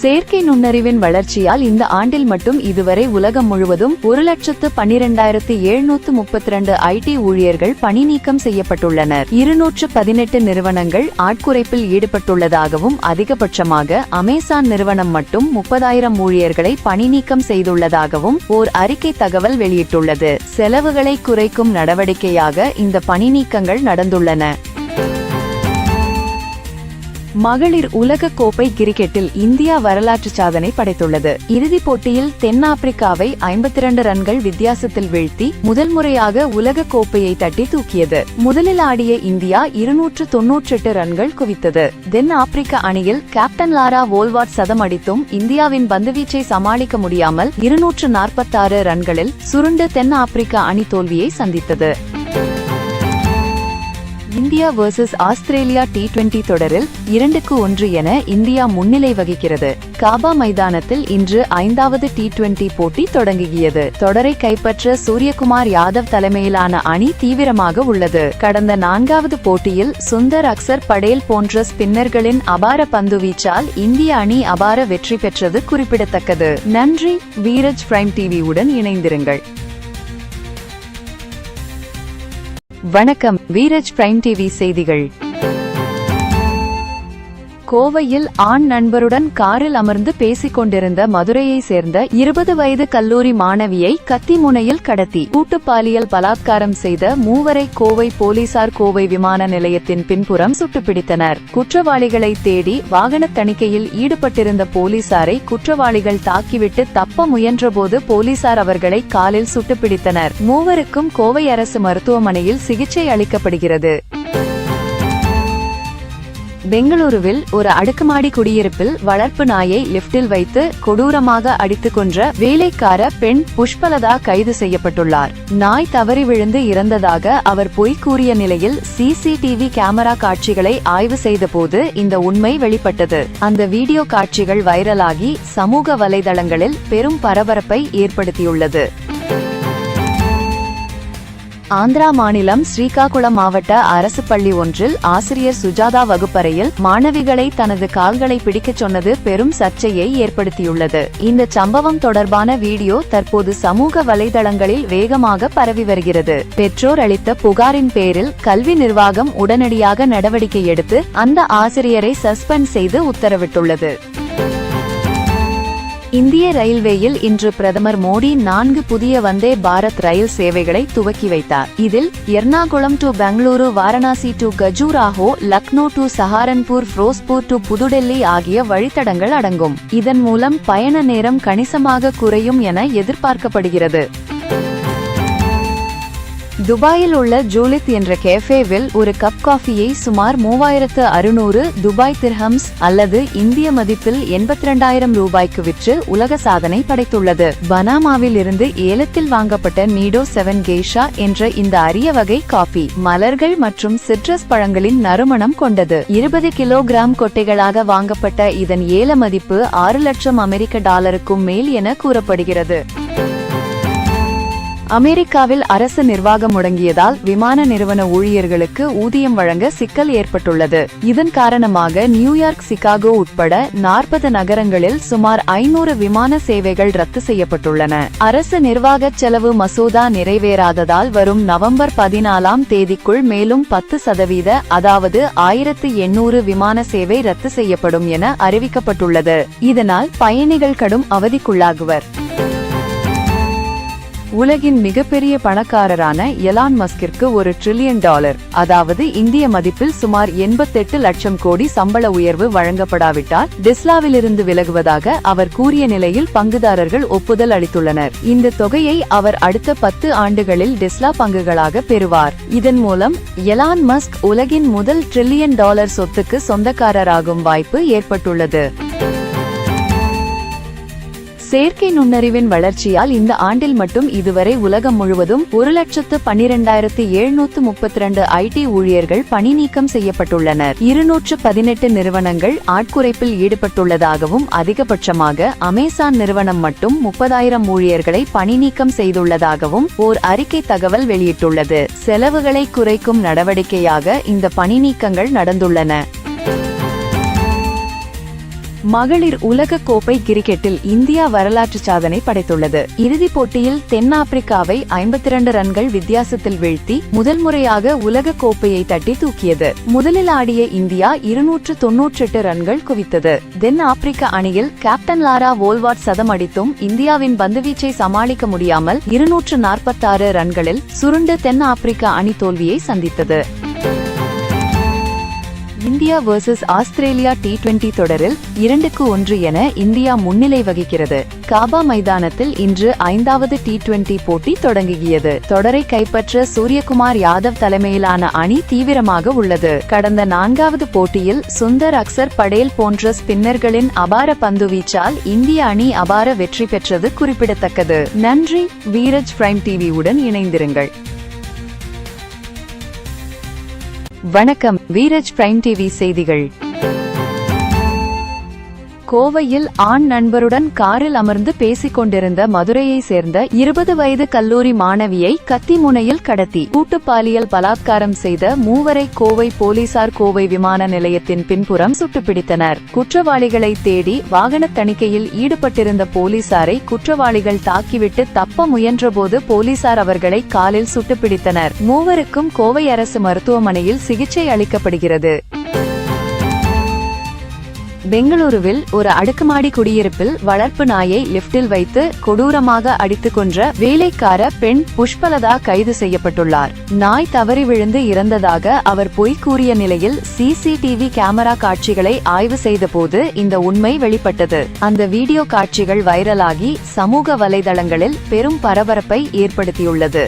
செயற்கை நுண்ணறிவின் வளர்ச்சியால் இந்த ஆண்டில் மட்டும் இதுவரை உலகம் முழுவதும் 1,12,732 ஐடி ஊழியர்கள் பணி நீக்கம் செய்யப்பட்டுள்ளனர். 218 நிறுவனங்கள் ஆட்குறைப்பில் ஈடுபட்டுள்ளதாகவும் அதிகபட்சமாக அமேசான் நிறுவனம் மட்டும் 30,000 ஊழியர்களை பணி நீக்கம் செய்துள்ளதாகவும் ஓர் அறிக்கை தகவல் வெளியிட்டுள்ளது. செலவுகளை குறைக்கும் நடவடிக்கையாக இந்த பணி நீக்கங்கள் நடந்துள்ளன. மகளிர் உலக கோப்பை கிரிக்கெட்டில் இந்தியா வரலாற்று சாதனை படைத்துள்ளது. இறுதிப் போட்டியில் தென்னாப்பிரிக்காவை 52 ரன்கள் வித்தியாசத்தில் வீழ்த்தி முதல் முறையாக உலக கோப்பையை தட்டி தூக்கியது. முதலில் ஆடிய இந்தியா 298 ரன்கள் குவித்தது. தென் ஆப்பிரிக்க அணியில் கேப்டன் லாரா வோல்வாட் சதம் அடித்தும் இந்தியாவின் பந்துவீச்சை சமாளிக்க முடியாமல் 246 ரன்களில் சுருண்டு தென் ஆப்பிரிக்க அணி தோல்வியை சந்தித்தது. இந்தியா வெர்சஸ் ஆஸ்திரேலியா T20 தொடரில் 2-1 என இந்தியா முன்னிலை வகிக்கிறது. காபா மைதானத்தில் இன்று 5வது T20 போட்டி தொடங்கியது. தொடரை கைப்பற்ற சூரியகுமார் யாதவ் தலைமையிலான அணி தீவிரமாக உள்ளது. கடந்த 4வது போட்டியில் சுந்தர் அக்சர் படேல் போன்ற ஸ்பின்னர்களின் அபார பந்துவீச்சால் இந்திய அணி அபார வெற்றி பெற்றது குறிப்பிடத்தக்கது. நன்றி. வீரஜ் பிரைம் டிவி உடன் இணைந்திருங்கள். வணக்கம். வீரஜ் பிரைம் டிவி செய்திகள். கோவையில் ஆண் நண்பருடன் காரில் அமர்ந்து பேசிக் கொண்டிருந்த மதுரையை சேர்ந்த 20 வயது கல்லூரி மாணவியை கத்தி முனையில் கடத்தி கூட்டு பாலியல் பலாத்காரம் செய்த மூவரை கோவை போலீசார் கோவை விமான நிலையத்தின் பின்புறம் சுட்டுப்பிடித்தனர். குற்றவாளிகளை தேடி வாகன தணிக்கையில் ஈடுபட்டிருந்த போலீசாரை குற்றவாளிகள் தாக்கிவிட்டு தப்ப முயன்றபோது போலீசார் அவர்களை காலில் சுட்டுப்பிடித்தனர். மூவருக்கும் கோவை அரசு மருத்துவமனையில் சிகிச்சை அளிக்கப்படுகிறது. பெங்களூருவில் ஒரு அடுக்குமாடி குடியிருப்பில் வளர்ப்பு நாயை லிப்டில் வைத்து கொடூரமாக அடித்துக் கொன்ற வேலைக்கார பெண் புஷ்பலதா கைது செய்யப்பட்டுள்ளார். நாய் தவறி விழுந்து இறந்ததாக அவர் பொய் கூறிய நிலையில் CCTV கேமரா காட்சிகளை ஆய்வு செய்தபோது இந்த உண்மை வெளிப்பட்டது. அந்த வீடியோ காட்சிகள் வைரலாகி சமூக வலைதளங்களில் பெரும் பரபரப்பை ஏற்படுத்தியுள்ளது. ஆந்திரா மாநிலம் ஸ்ரீகாகுளம் மாவட்ட அரசு பள்ளி ஒன்றில் ஆசிரியர் சுஜாதா வகுப்பறையில் மாணவிகளை தனது கால்களை பிடிக்கச் சொன்னது பெரும் சர்ச்சையை ஏற்படுத்தியுள்ளது. இந்த சம்பவம் தொடர்பான வீடியோ தற்போது சமூக வலைதளங்களில் வேகமாக பரவி வருகிறது. பெற்றோர் அளித்த புகாரின் பேரில் கல்வி நிர்வாகம் உடனடியாக நடவடிக்கை எடுத்து அந்த ஆசிரியரை சஸ்பெண்ட் செய்து உத்தரவிட்டுள்ளது. இந்திய ரயில்வேயில் இன்று பிரதமர் மோடி 4 புதிய வந்தே பாரத் ரயில் சேவைகளை துவக்கி வைத்தார். இதில் Ernakulam to Bengaluru, Varanasi to Khajuraho, Lucknow to Saharanpur, Firozpur to புதுடெல்லி ஆகிய வழித்தடங்கள் அடங்கும். இதன் மூலம் பயண நேரம் கணிசமாக குறையும் என எதிர்பார்க்கப்படுகிறது. துபாயில் உள்ள ஜூலித் என்ற கேஃபேவில் ஒரு கப் காஃபியை சுமார் 3600 துபாய் திர்ஹம்ஸ் அல்லது இந்திய மதிப்பில் 82,000 ரூபாய்க்கு விற்று உலக சாதனை படைத்துள்ளது. பனாமாவில் இருந்து ஏலத்தில் வாங்கப்பட்ட நீடோ 7 கெய்ஷா என்ற இந்த அரிய வகை காஃபி மலர்கள் மற்றும் சிட்ரஸ் பழங்களின் நறுமணம் கொண்டது. 20 கிலோகிராம் கொட்டைகளாக வாங்கப்பட்ட இதன் ஏல மதிப்பு $6 லட்சம் மேல் என கூறப்படுகிறது. அமெரிக்காவில் அரசு நிர்வாகம் முடங்கியதால் விமான நிறுவன ஊழியர்களுக்கு ஊதியம் வழங்க சிக்கல் ஏற்பட்டுள்ளது. இதன் காரணமாக நியூயார்க், சிகாகோ உட்பட 40 நகரங்களில் சுமார் 500 விமான சேவைகள் ரத்து செய்யப்பட்டுள்ளன. அரசு நிர்வாக செலவு மசோதா நிறைவேறாததால் வரும் நவம்பர் 14ஆம் தேதிக்குள் மேலும் 10%, அதாவது 1800 விமான சேவை ரத்து செய்யப்படும் என அறிவிக்கப்பட்டுள்ளது. இதனால் பயணிகள் கடும் அவதிக்குள்ளாகுவர். உலகின் மிகப்பெரிய பணக்காரரான எலான் மஸ்கிற்கு $1 டிரில்லியன், அதாவது இந்திய மதிப்பில் சுமார் 88 லட்சம் கோடி சம்பள உயர்வு வழங்கப்படாவிட்டால் டெஸ்லாவிலிருந்து விலகுவதாக அவர் கூறிய நிலையில் பங்குதாரர்கள் ஒப்புதல் அளித்துள்ளனர். இந்த தொகையை அவர் அடுத்த 10 ஆண்டுகளில் டெஸ்லா பங்குகளாக பெறுவார். இதன் மூலம் எலான் மஸ்க் உலகின் முதல் $1 டிரில்லியன் சொத்துக்கு சொந்தக்காரராகும் வாய்ப்பு ஏற்பட்டுள்ளது. செயற்கை நுண்ணறிவின் வளர்ச்சியால் இந்த ஆண்டில் மட்டும் இதுவரை உலகம் முழுவதும் 1,12,732 ஐடி ஊழியர்கள் பணி நீக்கம் செய்யப்பட்டுள்ளனர். 218 நிறுவனங்கள் ஆட்குறைப்பில் ஈடுபட்டுள்ளதாகவும் அதிகபட்சமாக அமேசான் நிறுவனம் மட்டும் 30,000 ஊழியர்களை பணி நீக்கம் செய்துள்ளதாகவும் ஓர் அறிக்கை தகவல் வெளியிட்டுள்ளது. செலவுகளை குறைக்கும் நடவடிக்கையாக இந்த பணி நீக்கங்கள் நடந்துள்ளன. மகளிர் உலக கோப்பை கிரிக்கெட்டில் இந்தியா வரலாற்று சாதனை படைத்துள்ளது. இறுதிப் போட்டியில் தென்னாப்பிரிக்காவை 52 ரன்கள் வித்தியாசத்தில் வீழ்த்தி முதல் முறையாக உலக கோப்பையை தட்டி தூக்கியது. முதலில் ஆடிய இந்தியா 298 ரன்கள் குவித்தது. தென் ஆப்பிரிக்க அணியில் கேப்டன் லாரா வோல்வாட் சதம் அடித்தும் இந்தியாவின் பந்துவீச்சை சமாளிக்க முடியாமல் 246 ரன்களில் சுருண்டு தென் ஆப்பிரிக்க அணி தோல்வியை சந்தித்தது. இந்தியா வெர்சஸ் ஆஸ்திரேலியா T20 தொடரில் 2-1 என இந்தியா முன்னிலை வகிக்கிறது. காபா மைதானத்தில் இன்று 5வது T20 போட்டி தொடங்கியது. தொடரை கைப்பற்ற சூரியகுமார் யாதவ் தலைமையிலான அணி தீவிரமாக உள்ளது. கடந்த 4வது போட்டியில் சுந்தர் அக்சர் படேல் போன்ற ஸ்பின்னர்களின் அபார பந்துவீச்சால் இந்திய அணி அபார வெற்றி பெற்றது குறிப்பிடத்தக்கது. நன்றி. வீரஜ் பிரைம் டிவி உடன் இணைந்திருங்கள். வணக்கம். வீரஜ் பிரைம் டிவி செய்திகள். கோவையில் ஆண் நண்பருடன் காரில் அமர்ந்து பேசிக் கொண்டிருந்த மதுரையை சேர்ந்த 20 வயது கல்லூரி மாணவியை கத்தி முனையில் கடத்தி கூட்டு பாலியல் பலாத்காரம் செய்த மூவரை கோவை போலீசார் கோவை விமான நிலையத்தின் பின்புறம் சுட்டுப்பிடித்தனர். குற்றவாளிகளை தேடி வாகன தணிக்கையில் ஈடுபட்டிருந்த போலீசாரை குற்றவாளிகள் தாக்கிவிட்டு தப்ப முயன்றபோது போலீசார் அவர்களை காலில் சுட்டுப்பிடித்தனர். மூவருக்கும் கோவை அரசு மருத்துவமனையில் சிகிச்சை அளிக்கப்படுகிறது. பெங்களூருவில் ஒரு அடுக்குமாடி குடியிருப்பில் வளர்ப்பு நாயை லிப்டில் வைத்து கொடூரமாக அடித்துக் கொன்ற வேலைக்கார பெண் புஷ்பலதா கைது செய்யப்பட்டுள்ளார். நாய் தவறி விழுந்து இறந்ததாக அவர் பொய் கூறிய நிலையில் CCTV கேமரா காட்சிகளை ஆய்வு செய்தபோது இந்த உண்மை வெளிப்பட்டது. அந்த வீடியோ காட்சிகள் வைரலாகி சமூக வலைதளங்களில் பெரும் பரபரப்பை ஏற்படுத்தியுள்ளது.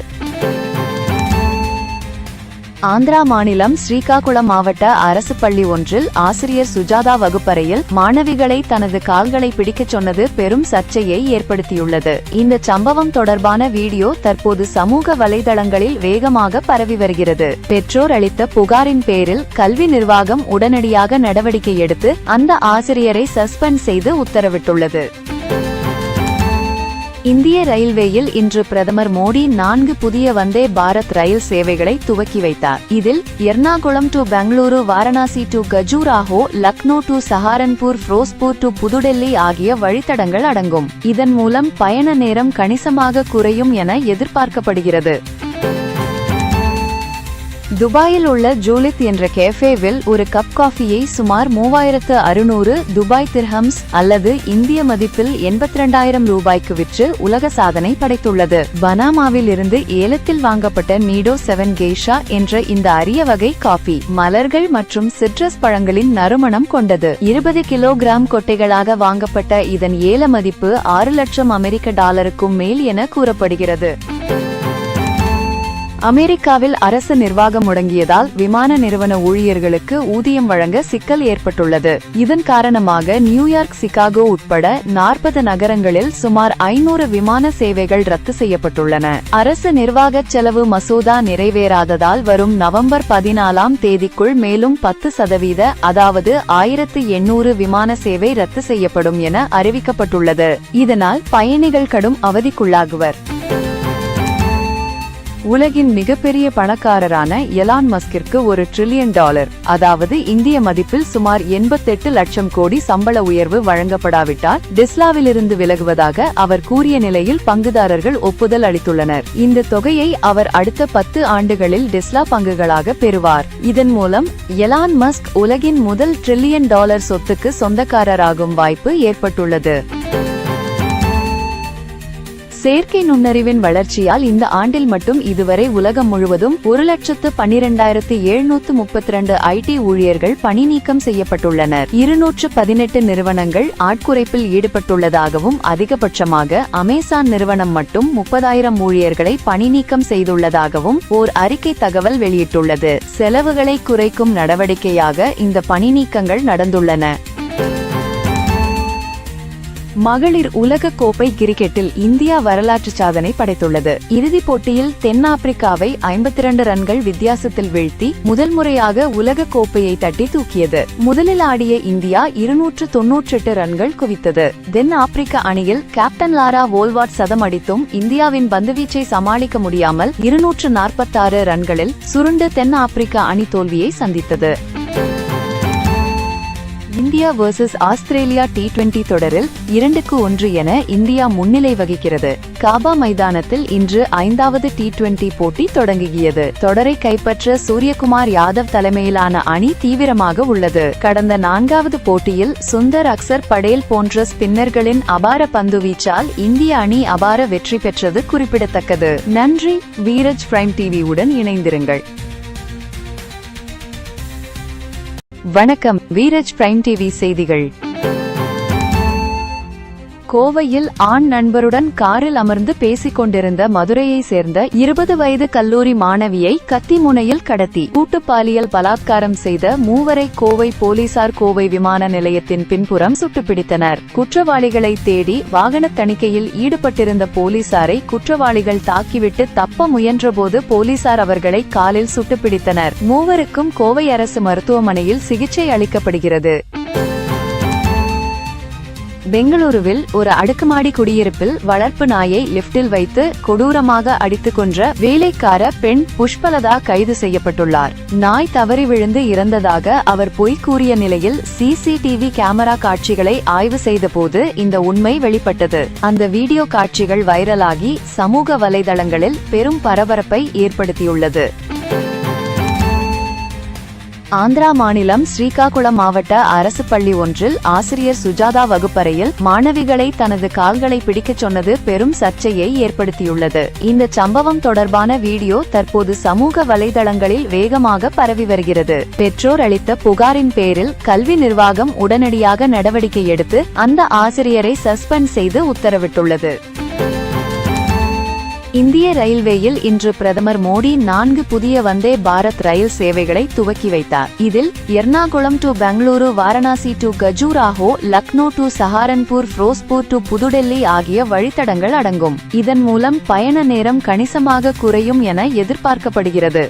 ஆந்திரா மாநிலம் ஸ்ரீகாகுளம் மாவட்ட அரசு பள்ளி ஒன்றில் ஆசிரியர் சுஜாதா வகுப்பறையில் மாணவிகளை தனது கால்களை பிடிக்கச் சொன்னது பெரும் சர்ச்சையை ஏற்படுத்தியுள்ளது. இந்த சம்பவம் தொடர்பான வீடியோ தற்போது சமூக வலைதளங்களில் வேகமாக பரவி வருகிறது. பெற்றோர் அளித்த புகாரின் பேரில் கல்வி நிர்வாகம் உடனடியாக நடவடிக்கை எடுத்து அந்த ஆசிரியரை சஸ்பெண்ட் செய்து உத்தரவிட்டுள்ளது. இந்திய ரயில்வேயில் இன்று பிரதமர் மோடி 4 புதிய வந்தே பாரத் ரயில் சேவைகளை துவக்கி வைத்தார். இதில் Ernakulam to Bengaluru, Varanasi to Khajuraho, Lucknow to Saharanpur, Firozpur to புதுடெல்லி ஆகிய வழித்தடங்கள் அடங்கும். இதன் மூலம் பயண நேரம் கணிசமாக குறையும் என எதிர்பார்க்கப்படுகிறது. துபாயில் உள்ள ஜூலித் என்ற கேஃபேவில் ஒரு கப் காஃபியை சுமார் 3600 துபாய் திர்ஹம்ஸ் அல்லது இந்திய மதிப்பில் 82,000 ரூபாய்க்கு விற்று உலக சாதனை படைத்துள்ளது. பனாமாவில் இருந்து ஏலத்தில் வாங்கப்பட்ட நீடோ 7 கெய்ஷா என்ற இந்த அரிய வகை காஃபி மலர்கள் மற்றும் சிட்ரஸ் பழங்களின் நறுமணம் கொண்டது. 20 கிலோகிராம் கொட்டைகளாக வாங்கப்பட்ட இதன் ஏல மதிப்பு $6 லட்சம் அமெரிக்க மேல் என கூறப்படுகிறது. அமெரிக்காவில் அரசு நிர்வாகம் முடங்கியதால் விமான நிறுவன ஊழியர்களுக்கு ஊதியம் வழங்க சிக்கல் ஏற்பட்டுள்ளது. இதன் காரணமாக நியூயார்க், சிகாகோ உட்பட 40 நகரங்களில் சுமார் 500 விமான சேவைகள் ரத்து செய்யப்பட்டுள்ளன. அரசு நிர்வாக செலவு மசோதா நிறைவேறாததால் வரும் நவம்பர் 14ஆம் தேதிக்குள் மேலும் 10%, அதாவது 1800 விமான சேவை ரத்து செய்யப்படும் என அறிவிக்கப்பட்டுள்ளது. இதனால் பயணிகள் கடும் அவதிக்குள்ளாகுவர். உலகின் மிகப்பெரிய பணக்காரரான எலான் மஸ்கிற்கு $1 டிரில்லியன், அதாவது இந்திய மதிப்பில் சுமார் 88 லட்சம் கோடி சம்பள உயர்வு வழங்கப்படாவிட்டால் டெஸ்லாவிலிருந்து விலகுவதாக அவர் கூறிய நிலையில் பங்குதாரர்கள் ஒப்புதல் அளித்துள்ளனர். இந்த தொகையை அவர் அடுத்த 10 ஆண்டுகளில் டெஸ்லா பங்குகளாக பெறுவார். இதன் மூலம் எலான் மஸ்க் உலகின் முதல் $1 டிரில்லியன் சொத்துக்கு சொந்தக்காரராகும் வாய்ப்பு ஏற்பட்டுள்ளது. செயற்கை நுண்ணறிவின் வளர்ச்சியால் இந்த ஆண்டில் மட்டும் இதுவரை உலகம் முழுவதும் 1,12,732 ஐடி ஊழியர்கள் பணி நீக்கம் செய்யப்பட்டுள்ளனர். 218 நிறுவனங்கள் ஆட்குறைப்பில் ஈடுபட்டுள்ளதாகவும் அதிகபட்சமாக அமேசான் நிறுவனம் மட்டும் 30,000 ஊழியர்களை பணி நீக்கம் செய்துள்ளதாகவும் ஓர் அறிக்கை தகவல் வெளியிட்டுள்ளது. செலவுகளை குறைக்கும் நடவடிக்கையாக இந்த பணி நீக்கங்கள் நடந்துள்ளன. மகளிர் உலக கோப்பை கிரிக்கெட்டில் இந்தியா வரலாற்று சாதனை படைத்துள்ளது. இறுதிப் போட்டியில் தென்னாப்பிரிக்காவை 52 ரன்கள் வித்தியாசத்தில் வீழ்த்தி முதல் முறையாக உலக கோப்பையை தட்டி தூக்கியது. முதலில் ஆடிய இந்தியா 298 ரன்கள் குவித்தது. தென் ஆப்பிரிக்க அணியில் கேப்டன் லாரா வோல்வாட் சதம் அடித்தும் இந்தியாவின் பந்துவீச்சை சமாளிக்க முடியாமல் 246 ரன்களில் சுருண்டு தென் ஆப்பிரிக்க அணி தோல்வியை சந்தித்தது. இந்தியா வெர்சஸ் ஆஸ்திரேலியா T20 தொடரில் 2-1 என இந்தியா முன்னிலை வகிக்கிறது. காபா மைதானத்தில் இன்று 5வது T20 போட்டி தொடங்கியது. தொடரை கைப்பற்ற சூரியகுமார் யாதவ் தலைமையிலான அணி தீவிரமாக உள்ளது. கடந்த 4வது போட்டியில் சுந்தர் அக்சர் படேல் போன்ற ஸ்பின்னர்களின் அபார பந்துவீச்சால் இந்திய அணி அபார வெற்றி பெற்றது குறிப்பிடத்தக்கது. நன்றி. வீரஜ் பிரைம் டிவி உடன் இணைந்திருங்கள். வணக்கம். வீரஜ் பிரைம் டிவி செய்திகள். கோவையில் ஆண் நண்பருடன் காரில் அமர்ந்து பேசிக் கொண்டிருந்த மதுரையை சேர்ந்த 20 வயது கல்லூரி மாணவியை கத்தி முனையில் கடத்தி கூட்டு பாலியல் பலாத்காரம் செய்த மூவரை கோவை போலீசார் கோவை விமான நிலையத்தின் பின்புறம் சுட்டுப்பிடித்தனர். குற்றவாளிகளை தேடி வாகன தணிக்கையில் ஈடுபட்டிருந்த போலீசாரை குற்றவாளிகள் தாக்கிவிட்டு தப்ப முயன்றபோது போலீசார் அவர்களை காலில் சுட்டுப்பிடித்தனர். மூவருக்கும் கோவை அரசு மருத்துவமனையில் சிகிச்சை அளிக்கப்படுகிறது. பெங்களூருவில் ஒரு அடுக்குமாடி குடியிருப்பில் வளர்ப்பு நாயை லிப்டில் வைத்து கொடூரமாக அடித்துக் கொன்ற வேலைக்கார பெண் புஷ்பலதா கைது செய்யப்பட்டுள்ளார். நாய் தவறி விழுந்து இறந்ததாக அவர் பொய் கூறிய நிலையில் CCTV கேமரா காட்சிகளை ஆய்வு செய்தபோது இந்த உண்மை வெளிப்பட்டது. அந்த வீடியோ காட்சிகள் வைரலாகி சமூக வலைதளங்களில் பெரும் பரபரப்பை ஏற்படுத்தியுள்ளது. ஆந்திரா மாநிலம் ஸ்ரீகாகுளம் மாவட்ட அரசு பள்ளி ஒன்றில் ஆசிரியர் சுஜாதா வகுப்பறையில் மாணவிகளை தனது கால்களை பிடிக்கச் சொன்னது பெரும் சர்ச்சையை ஏற்படுத்தியுள்ளது. இந்த சம்பவம் தொடர்பான வீடியோ தற்போது சமூக வலைதளங்களில் வேகமாக பரவி வருகிறது. பெற்றோர் அளித்த புகாரின் பேரில் கல்வி நிர்வாகம் உடனடியாக நடவடிக்கை எடுத்து அந்த ஆசிரியரை சஸ்பெண்ட் செய்து உத்தரவிட்டுள்ளது. இந்திய ரயில்வேயில் இன்று பிரதமர் மோடி 4 புதிய வந்தே பாரத் ரயில் சேவைகளை துவக்கி வைத்தார். இதில் Ernakulam to Bengaluru, Varanasi to Khajuraho, Lucknow to Saharanpur, Firozpur to புதுடெல்லி ஆகிய வழித்தடங்கள் அடங்கும். இதன் மூலம் பயண நேரம் கணிசமாக குறையும் என எதிர்பார்க்கப்படுகிறது.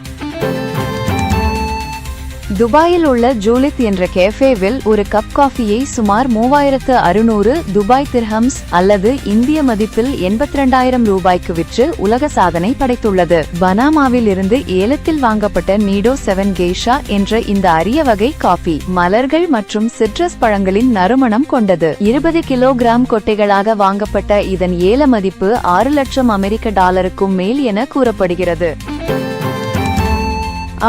துபாயில் உள்ள ஜூலித் என்ற கேஃபேவில் ஒரு கப் காஃபியை சுமார் 3600 துபாய் திர்ஹம்ஸ் அல்லது இந்திய மதிப்பில் 82,000 ரூபாய்க்கு விற்று உலக சாதனை படைத்துள்ளது. பனாமாவில் இருந்து ஏலத்தில் வாங்கப்பட்ட நீடோ 7 கெய்ஷா என்ற இந்த அரிய வகை காஃபி மலர்கள் மற்றும் சிட்ரஸ் பழங்களின் நறுமணம் கொண்டது. 20 கிலோகிராம் கொட்டைகளாக வாங்கப்பட்ட இதன் ஏல மதிப்பு $6 லட்சம் அமெரிக்க மேல் என கூறப்படுகிறது.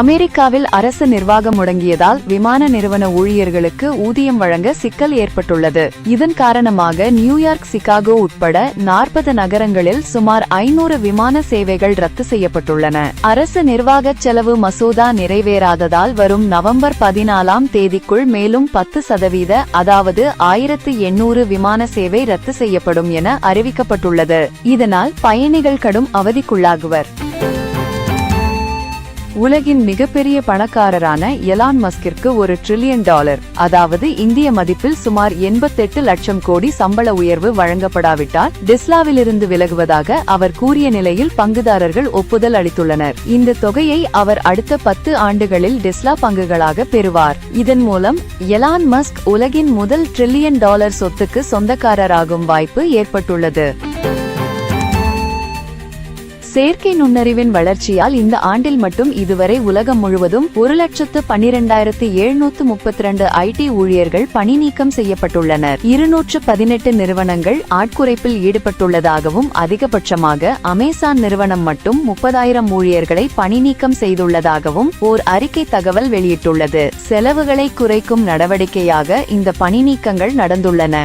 அமெரிக்காவில் அரசு நிர்வாகம் முடங்கியதால் விமான நிறுவன ஊழியர்களுக்கு ஊதியம் வழங்க சிக்கல் ஏற்பட்டுள்ளது. இதன் காரணமாக நியூயார்க், சிகாகோ உட்பட 40 நகரங்களில் சுமார் 500 விமான சேவைகள் ரத்து செய்யப்பட்டுள்ளன. அரசு நிர்வாக செலவு மசோதா நிறைவேறாததால் வரும் நவம்பர் 14ஆம் தேதிக்குள் மேலும் 10% அதாவது 1800 விமான சேவை ரத்து செய்யப்படும் என அறிவிக்கப்பட்டுள்ளது. இதனால் பயணிகள் கடும் அவதிக்குள்ளாகுவர். உலகின் மிகப்பெரிய பணக்காரரான எலான் மஸ்கிற்கு $1 டிரில்லியன், அதாவது இந்திய மதிப்பில் சுமார் 88 லட்சம் கோடி சம்பள உயர்வு வழங்கப்படாவிட்டால் டெஸ்லாவிலிருந்து விலகுவதாக அவர் கூறிய நிலையில் பங்குதாரர்கள் ஒப்புதல் அளித்துள்ளனர். இந்த தொகையை அவர் அடுத்த 10 ஆண்டுகளில் டெஸ்லா பங்குகளாக பெறுவார். இதன் மூலம் எலான் மஸ்க் உலகின் முதல் $1 டிரில்லியன் சொத்துக்கு சொந்தக்காரராகும் வாய்ப்பு ஏற்பட்டுள்ளது. செயற்கை நுண்ணறிவின் வளர்ச்சியால் இந்த ஆண்டில் மட்டும் இதுவரை உலகம் முழுவதும் 1,12,732 ஐடி ஊழியர்கள் பணி நீக்கம் செய்யப்பட்டுள்ளனர். 218 நிறுவனங்கள் ஆட்குறைப்பில் ஈடுபட்டுள்ளதாகவும் அதிகபட்சமாக அமேசான் நிறுவனம் மட்டும் 30,000 ஊழியர்களை பணி நீக்கம் செய்துள்ளதாகவும் ஓர் அறிக்கை தகவல் வெளியிட்டுள்ளது. செலவுகளை குறைக்கும் நடவடிக்கையாக இந்த பணி நீக்கங்கள் நடந்துள்ளன.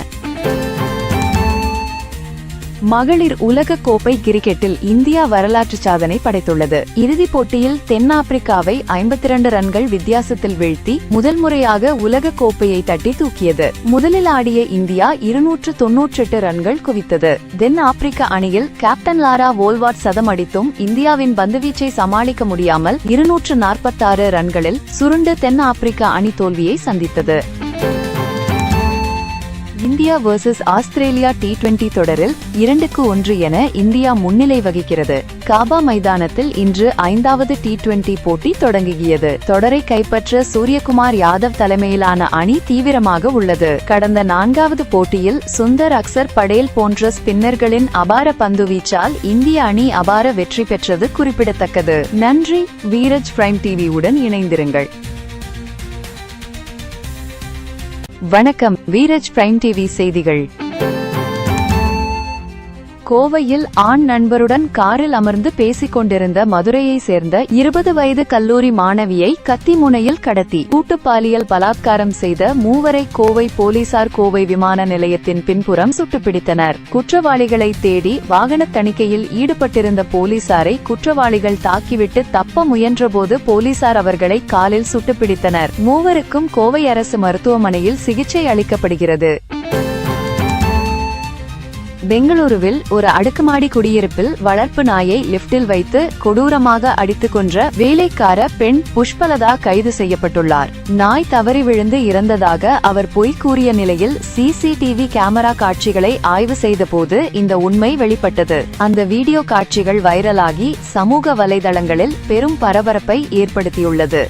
மகளிர் உலக கோப்பை கிரிக்கெட்டில் இந்தியா வரலாற்று சாதனை படைத்துள்ளது. இறுதிப் போட்டியில் தென்னாப்பிரிக்காவை 52 ரன்கள் வித்தியாசத்தில் வீழ்த்தி முதல் முறையாக உலக கோப்பையை தட்டி தூக்கியது. முதலில் ஆடிய இந்தியா 298 ரன்கள் குவித்தது. தென் ஆப்பிரிக்க அணியில் கேப்டன் லாரா வோல்வாட் சதம் அடித்தும் இந்தியாவின் பந்துவீச்சை சமாளிக்க முடியாமல் 246 ரன்களில் சுருண்டு தென் ஆப்பிரிக்க அணி தோல்வியை சந்தித்தது. இந்தியா வெர்சஸ் ஆஸ்திரேலியா T20 தொடரில் 2-1 என இந்தியா முன்னிலை வகிக்கிறது. காபா மைதானத்தில் இன்று 5வது T20 போட்டி தொடங்கியது. தொடரை கைப்பற்ற சூரியகுமார் யாதவ் தலைமையிலான அணி தீவிரமாக உள்ளது. கடந்த 4வது போட்டியில் சுந்தர் அக்சர் படேல் போன்ற ஸ்பின்னர்களின் அபார பந்துவீச்சால் இந்திய அணி அபார வெற்றி பெற்றது குறிப்பிடத்தக்கது. நன்றி. வீரஜ் பிரைம் டிவி உடன் இணைந்திருங்கள். வணக்கம். வீரஜ் பிரைம் டிவி செய்திகள். கோவையில் ஆண் நண்பருடன் காரில் அமர்ந்து பேசிக் கொண்டிருந்த மதுரையை சேர்ந்த 20 வயது கல்லூரி மாணவியை கத்தி முனையில் கடத்தி கூட்டு பாலியல் பலாத்காரம் செய்த மூவரை கோவை போலீசார் கோவை விமான நிலையத்தின் பின்புறம் சுட்டுப்பிடித்தனர். குற்றவாளிகளை தேடி வாகன தணிக்கையில் ஈடுபட்டிருந்த போலீசாரை குற்றவாளிகள் தாக்கிவிட்டு தப்ப முயன்றபோது போலீசார் அவர்களை காலில் சுட்டுப்பிடித்தனர். மூவருக்கும் கோவை அரசு மருத்துவமனையில் சிகிச்சை அளிக்கப்படுகிறது. பெங்களூருவில் ஒரு அடுக்குமாடி குடியிருப்பில் வளர்ப்பு நாயை லிப்டில் வைத்து கொடூரமாக அடித்துக் கொன்ற வேலைக்கார பெண் புஷ்பலதா கைது செய்யப்பட்டுள்ளார். நாய் தவறி விழுந்து இறந்ததாக அவர் பொய் கூறிய நிலையில் CCTV கேமரா காட்சிகளை ஆய்வு செய்த போது இந்த உண்மை வெளிப்பட்டது. அந்த வீடியோ காட்சிகள் வைரலாகி சமூக வலைதளங்களில் பெரும் பரபரப்பை ஏற்படுத்தியுள்ளது.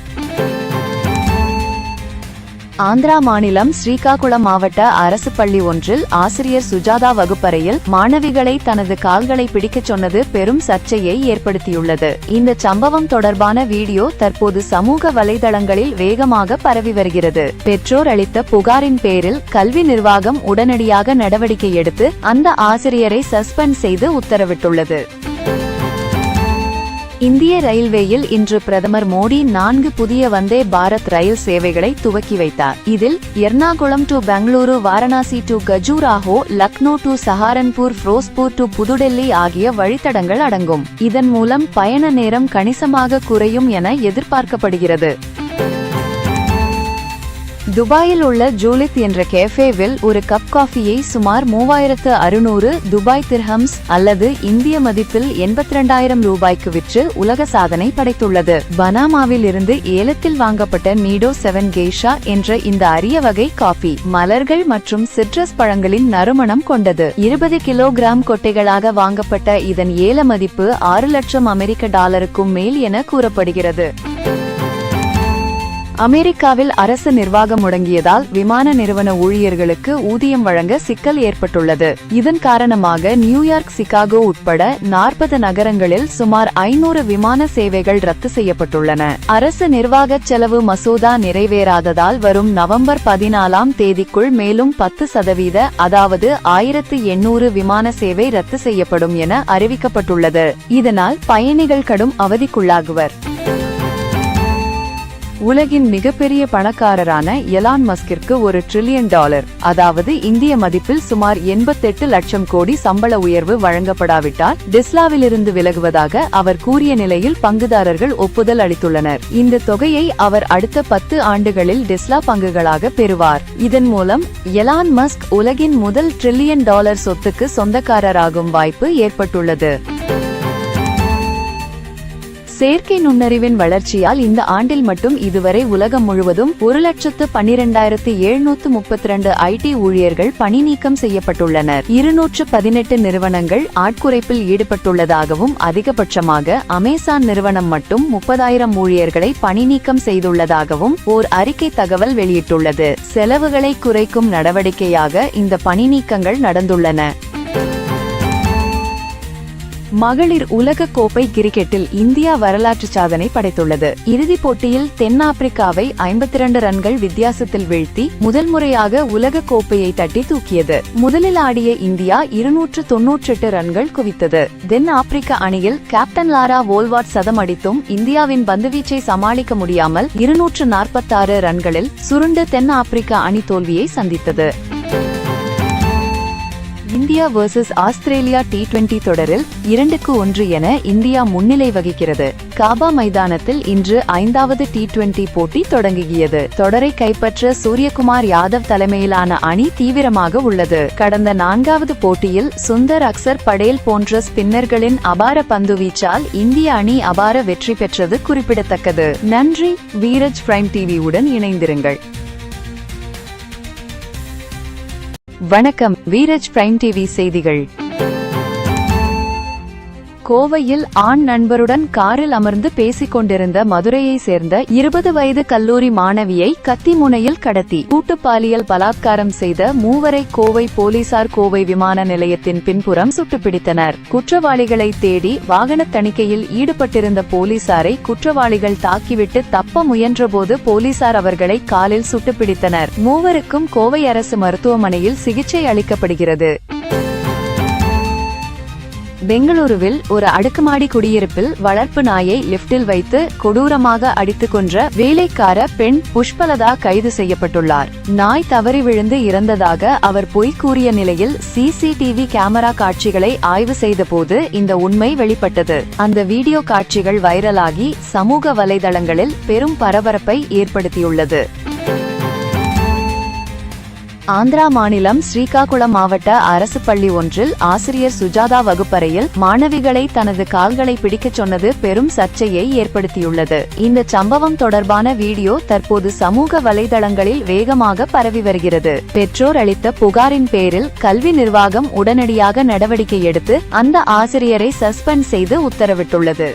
ஆந்திரா மாநிலம் ஸ்ரீகாகுளம் மாவட்ட அரசு பள்ளி ஒன்றில் ஆசிரியர் சுஜாதா வகுப்பறையில் மாணவிகளை தனது கால்களை பிடிக்கச் சொன்னது பெரும் சர்ச்சையை ஏற்படுத்தியுள்ளது. இந்த சம்பவம் தொடர்பான வீடியோ தற்போது சமூக வலைதளங்களில் வேகமாக பரவி வருகிறது. பெற்றோர் அளித்த புகாரின் பேரில் கல்வி நிர்வாகம் உடனடியாக நடவடிக்கை எடுத்து அந்த ஆசிரியரை சஸ்பெண்ட் செய்து உத்தரவிட்டுள்ளது. இந்திய ரயில்வேயில் இன்று பிரதமர் மோடி 4 புதிய வந்தே பாரத் ரயில் சேவைகளை துவக்கி வைத்தார். இதில் Ernakulam to Bengaluru, Varanasi to Khajuraho, Lucknow to Saharanpur, Firozpur to புதுடெல்லி ஆகிய வழித்தடங்கள் அடங்கும். இதன் மூலம் பயண நேரம் கணிசமாக குறையும் என எதிர்பார்க்கப்படுகிறது. துபாயில் உள்ள ஜூலித் என்ற கேஃபேவில் ஒரு கப் காஃபியை சுமார் 3600 துபாய் திர்ஹம்ஸ் அல்லது இந்திய மதிப்பில் 82,000 ரூபாய்க்கு விற்று உலக சாதனை படைத்துள்ளது. பனாமாவில் இருந்து ஏலத்தில் வாங்கப்பட்ட நீடோ 7 கெய்ஷா என்ற இந்த அரிய வகை காஃபி மலர்கள் மற்றும் சிட்ரஸ் பழங்களின் நறுமணம் கொண்டது. 20 கிலோகிராம் கொட்டைகளாக வாங்கப்பட்ட இதன் ஏல மதிப்பு $6 லட்சம் அமெரிக்க மேல் என கூறப்படுகிறது. அமெரிக்காவில் அரசு நிர்வாகம் முடங்கியதால் விமான நிறுவன ஊழியர்களுக்கு ஊதியம் வழங்க சிக்கல் ஏற்பட்டுள்ளது. இதன் காரணமாக நியூயார்க், சிகாகோ உட்பட 40 நகரங்களில் சுமார் 500 விமான சேவைகள் ரத்து செய்யப்பட்டுள்ளன. அரசு நிர்வாக செலவு மசோதா நிறைவேறாததால் வரும் நவம்பர் 14ஆம் தேதிக்குள் மேலும் 10% அதாவது 1800 விமான சேவை ரத்து செய்யப்படும் என அறிவிக்கப்பட்டுள்ளது. இதனால் பயணிகள் கடும் அவதிக்குள்ளாகுவர். உலகின் மிகப்பெரிய பணக்காரரான எலான் மஸ்கிற்கு $1 டிரில்லியன் அதாவது இந்திய மதிப்பில் சுமார் 88 லட்சம் கோடி சம்பள உயர்வு வழங்கப்படாவிட்டால் டெஸ்லாவிலிருந்து விலகுவதாக அவர் கூறிய நிலையில் பங்குதாரர்கள் ஒப்புதல் அளித்துள்ளனர். இந்த தொகையை அவர் அடுத்த 10 ஆண்டுகளில் டெஸ்லா பங்குகளாக பெறுவார். இதன் மூலம் எலான் மஸ்க் உலகின் முதல் $1 டிரில்லியன் சொத்துக்கு சொந்தக்காரராகும் வாய்ப்பு ஏற்பட்டுள்ளது. செயற்கை நுண்ணறிவின் வளர்ச்சியால் இந்த ஆண்டில் மட்டும் இதுவரை உலகம் முழுவதும் 1,12,732 ஐடி ஊழியர்கள் பணி நீக்கம் செய்யப்பட்டுள்ளனர். 218 நிறுவனங்கள் ஆட்குறைப்பில் ஈடுபட்டுள்ளதாகவும் அதிகபட்சமாக அமேசான் நிறுவனம் மட்டும் 30,000 ஊழியர்களை பணி நீக்கம் செய்துள்ளதாகவும் ஓர் அறிக்கை தகவல் வெளியிட்டுள்ளது. செலவுகளை குறைக்கும் நடவடிக்கையாக இந்த பணி நீக்கங்கள் நடந்துள்ளன. மகளிர் உலக கோப்பை கிரிக்கெட்டில் இந்தியா வரலாற்று சாதனை படைத்துள்ளது. இறுதிப் போட்டியில் தென்னாப்பிரிக்காவை 52 ரன்கள் வித்தியாசத்தில் வீழ்த்தி முதல் முறையாக உலக கோப்பையை தட்டி தூக்கியது. முதலில் ஆடிய இந்தியா 298 ரன்கள் குவித்தது. தென் ஆப்பிரிக்க அணியில் கேப்டன் லாரா வோல்வாட் சதம் அடித்தும் இந்தியாவின் பந்துவீச்சை சமாளிக்க முடியாமல் 246 ரன்களில் சுருண்டு தென் ஆப்பிரிக்க அணி தோல்வியை சந்தித்தது. இந்தியா வெர்சஸ் ஆஸ்திரேலியா T20 தொடரில் 2-1 என இந்தியா முன்னிலை வகிக்கிறது. காபா மைதானத்தில் இன்று 5வது T20 போட்டி தொடங்கியது. தொடரை கைப்பற்ற சூரியகுமார் யாதவ் தலைமையிலான அணி தீவிரமாக உள்ளது. கடந்த 4வது போட்டியில் சுந்தர் அக்சர் படேல் போன்ற ஸ்பின்னர்களின் அபார பந்துவீச்சால் இந்திய அணி அபார வெற்றி பெற்றது குறிப்பிடத்தக்கது. நன்றி. வீரஜ் பிரைம் டிவி உடன் இணைந்திருங்கள். வணக்கம். வீரஜ் பிரைம் டிவி செய்திகள். கோவையில் ஆண் நண்பருடன் காரில் அமர்ந்து பேசிக் கொண்டிருந்த மதுரையை சேர்ந்த 20 வயது கல்லூரி மாணவியை கத்தி முனையில் கடத்தி கூட்டு பாலியல் பலாத்காரம் செய்த மூவரை கோவை போலீசார் கோவை விமான நிலையத்தின் பின்புறம் சுட்டுப்பிடித்தனர். குற்றவாளிகளை தேடி வாகன தணிக்கையில் ஈடுபட்டிருந்த போலீசாரை குற்றவாளிகள் தாக்கிவிட்டு தப்ப முயன்றபோது போலீசார் அவர்களை காலில் சுட்டுப்பிடித்தனர். மூவருக்கும் கோவை அரசு மருத்துவமனையில் சிகிச்சை அளிக்கப்படுகிறது. பெங்களூருவில் ஒரு அடுக்குமாடி குடியிருப்பில் வளர்ப்பு நாயை லிப்டில் வைத்து கொடூரமாக அடித்துக் கொன்ற வேலைக்கார பெண் புஷ்பலதா கைது செய்யப்பட்டுள்ளார். நாய் தவறி விழுந்து இறந்ததாக அவர் பொய் கூறிய நிலையில் CCTV கேமரா காட்சிகளை ஆய்வு செய்தபோது இந்த உண்மை வெளிப்பட்டது. அந்த வீடியோ காட்சிகள் வைரலாகி சமூக வலைதளங்களில் பெரும் பரபரப்பை ஏற்படுத்தியுள்ளது. ஆந்திரா மாநிலம் ஸ்ரீகாகுளம் மாவட்ட அரசு பள்ளி ஒன்றில் ஆசிரியர் சுஜாதா வகுப்பறையில் மாணவிகளை தனது கால்களை பிடிக்கச் சொன்னது பெரும் சர்ச்சையை ஏற்படுத்தியுள்ளது. இந்த சம்பவம் தொடர்பான வீடியோ தற்போது சமூக வலைதளங்களில் வேகமாக பரவி வருகிறது. பெற்றோர் அளித்த புகாரின் பேரில் கல்வி நிர்வாகம் உடனடியாக நடவடிக்கை எடுத்து அந்த ஆசிரியரை சஸ்பெண்ட் செய்து உத்தரவிட்டுள்ளது.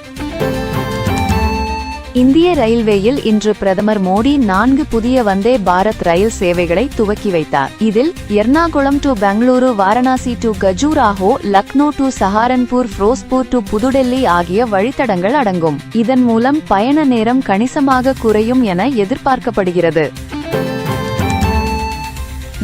இந்திய ரயில்வேயில் இன்று பிரதமர் மோடி 4 புதிய வந்தே பாரத் ரயில் சேவைகளை துவக்கி வைத்தார். இதில் Ernakulam to Bengaluru, Varanasi to Khajuraho, Lucknow to Saharanpur, Firozpur to புதுடெல்லி ஆகிய வழித்தடங்கள் அடங்கும். இதன் மூலம் பயண நேரம் கணிசமாக குறையும் என எதிர்பார்க்கப்படுகிறது.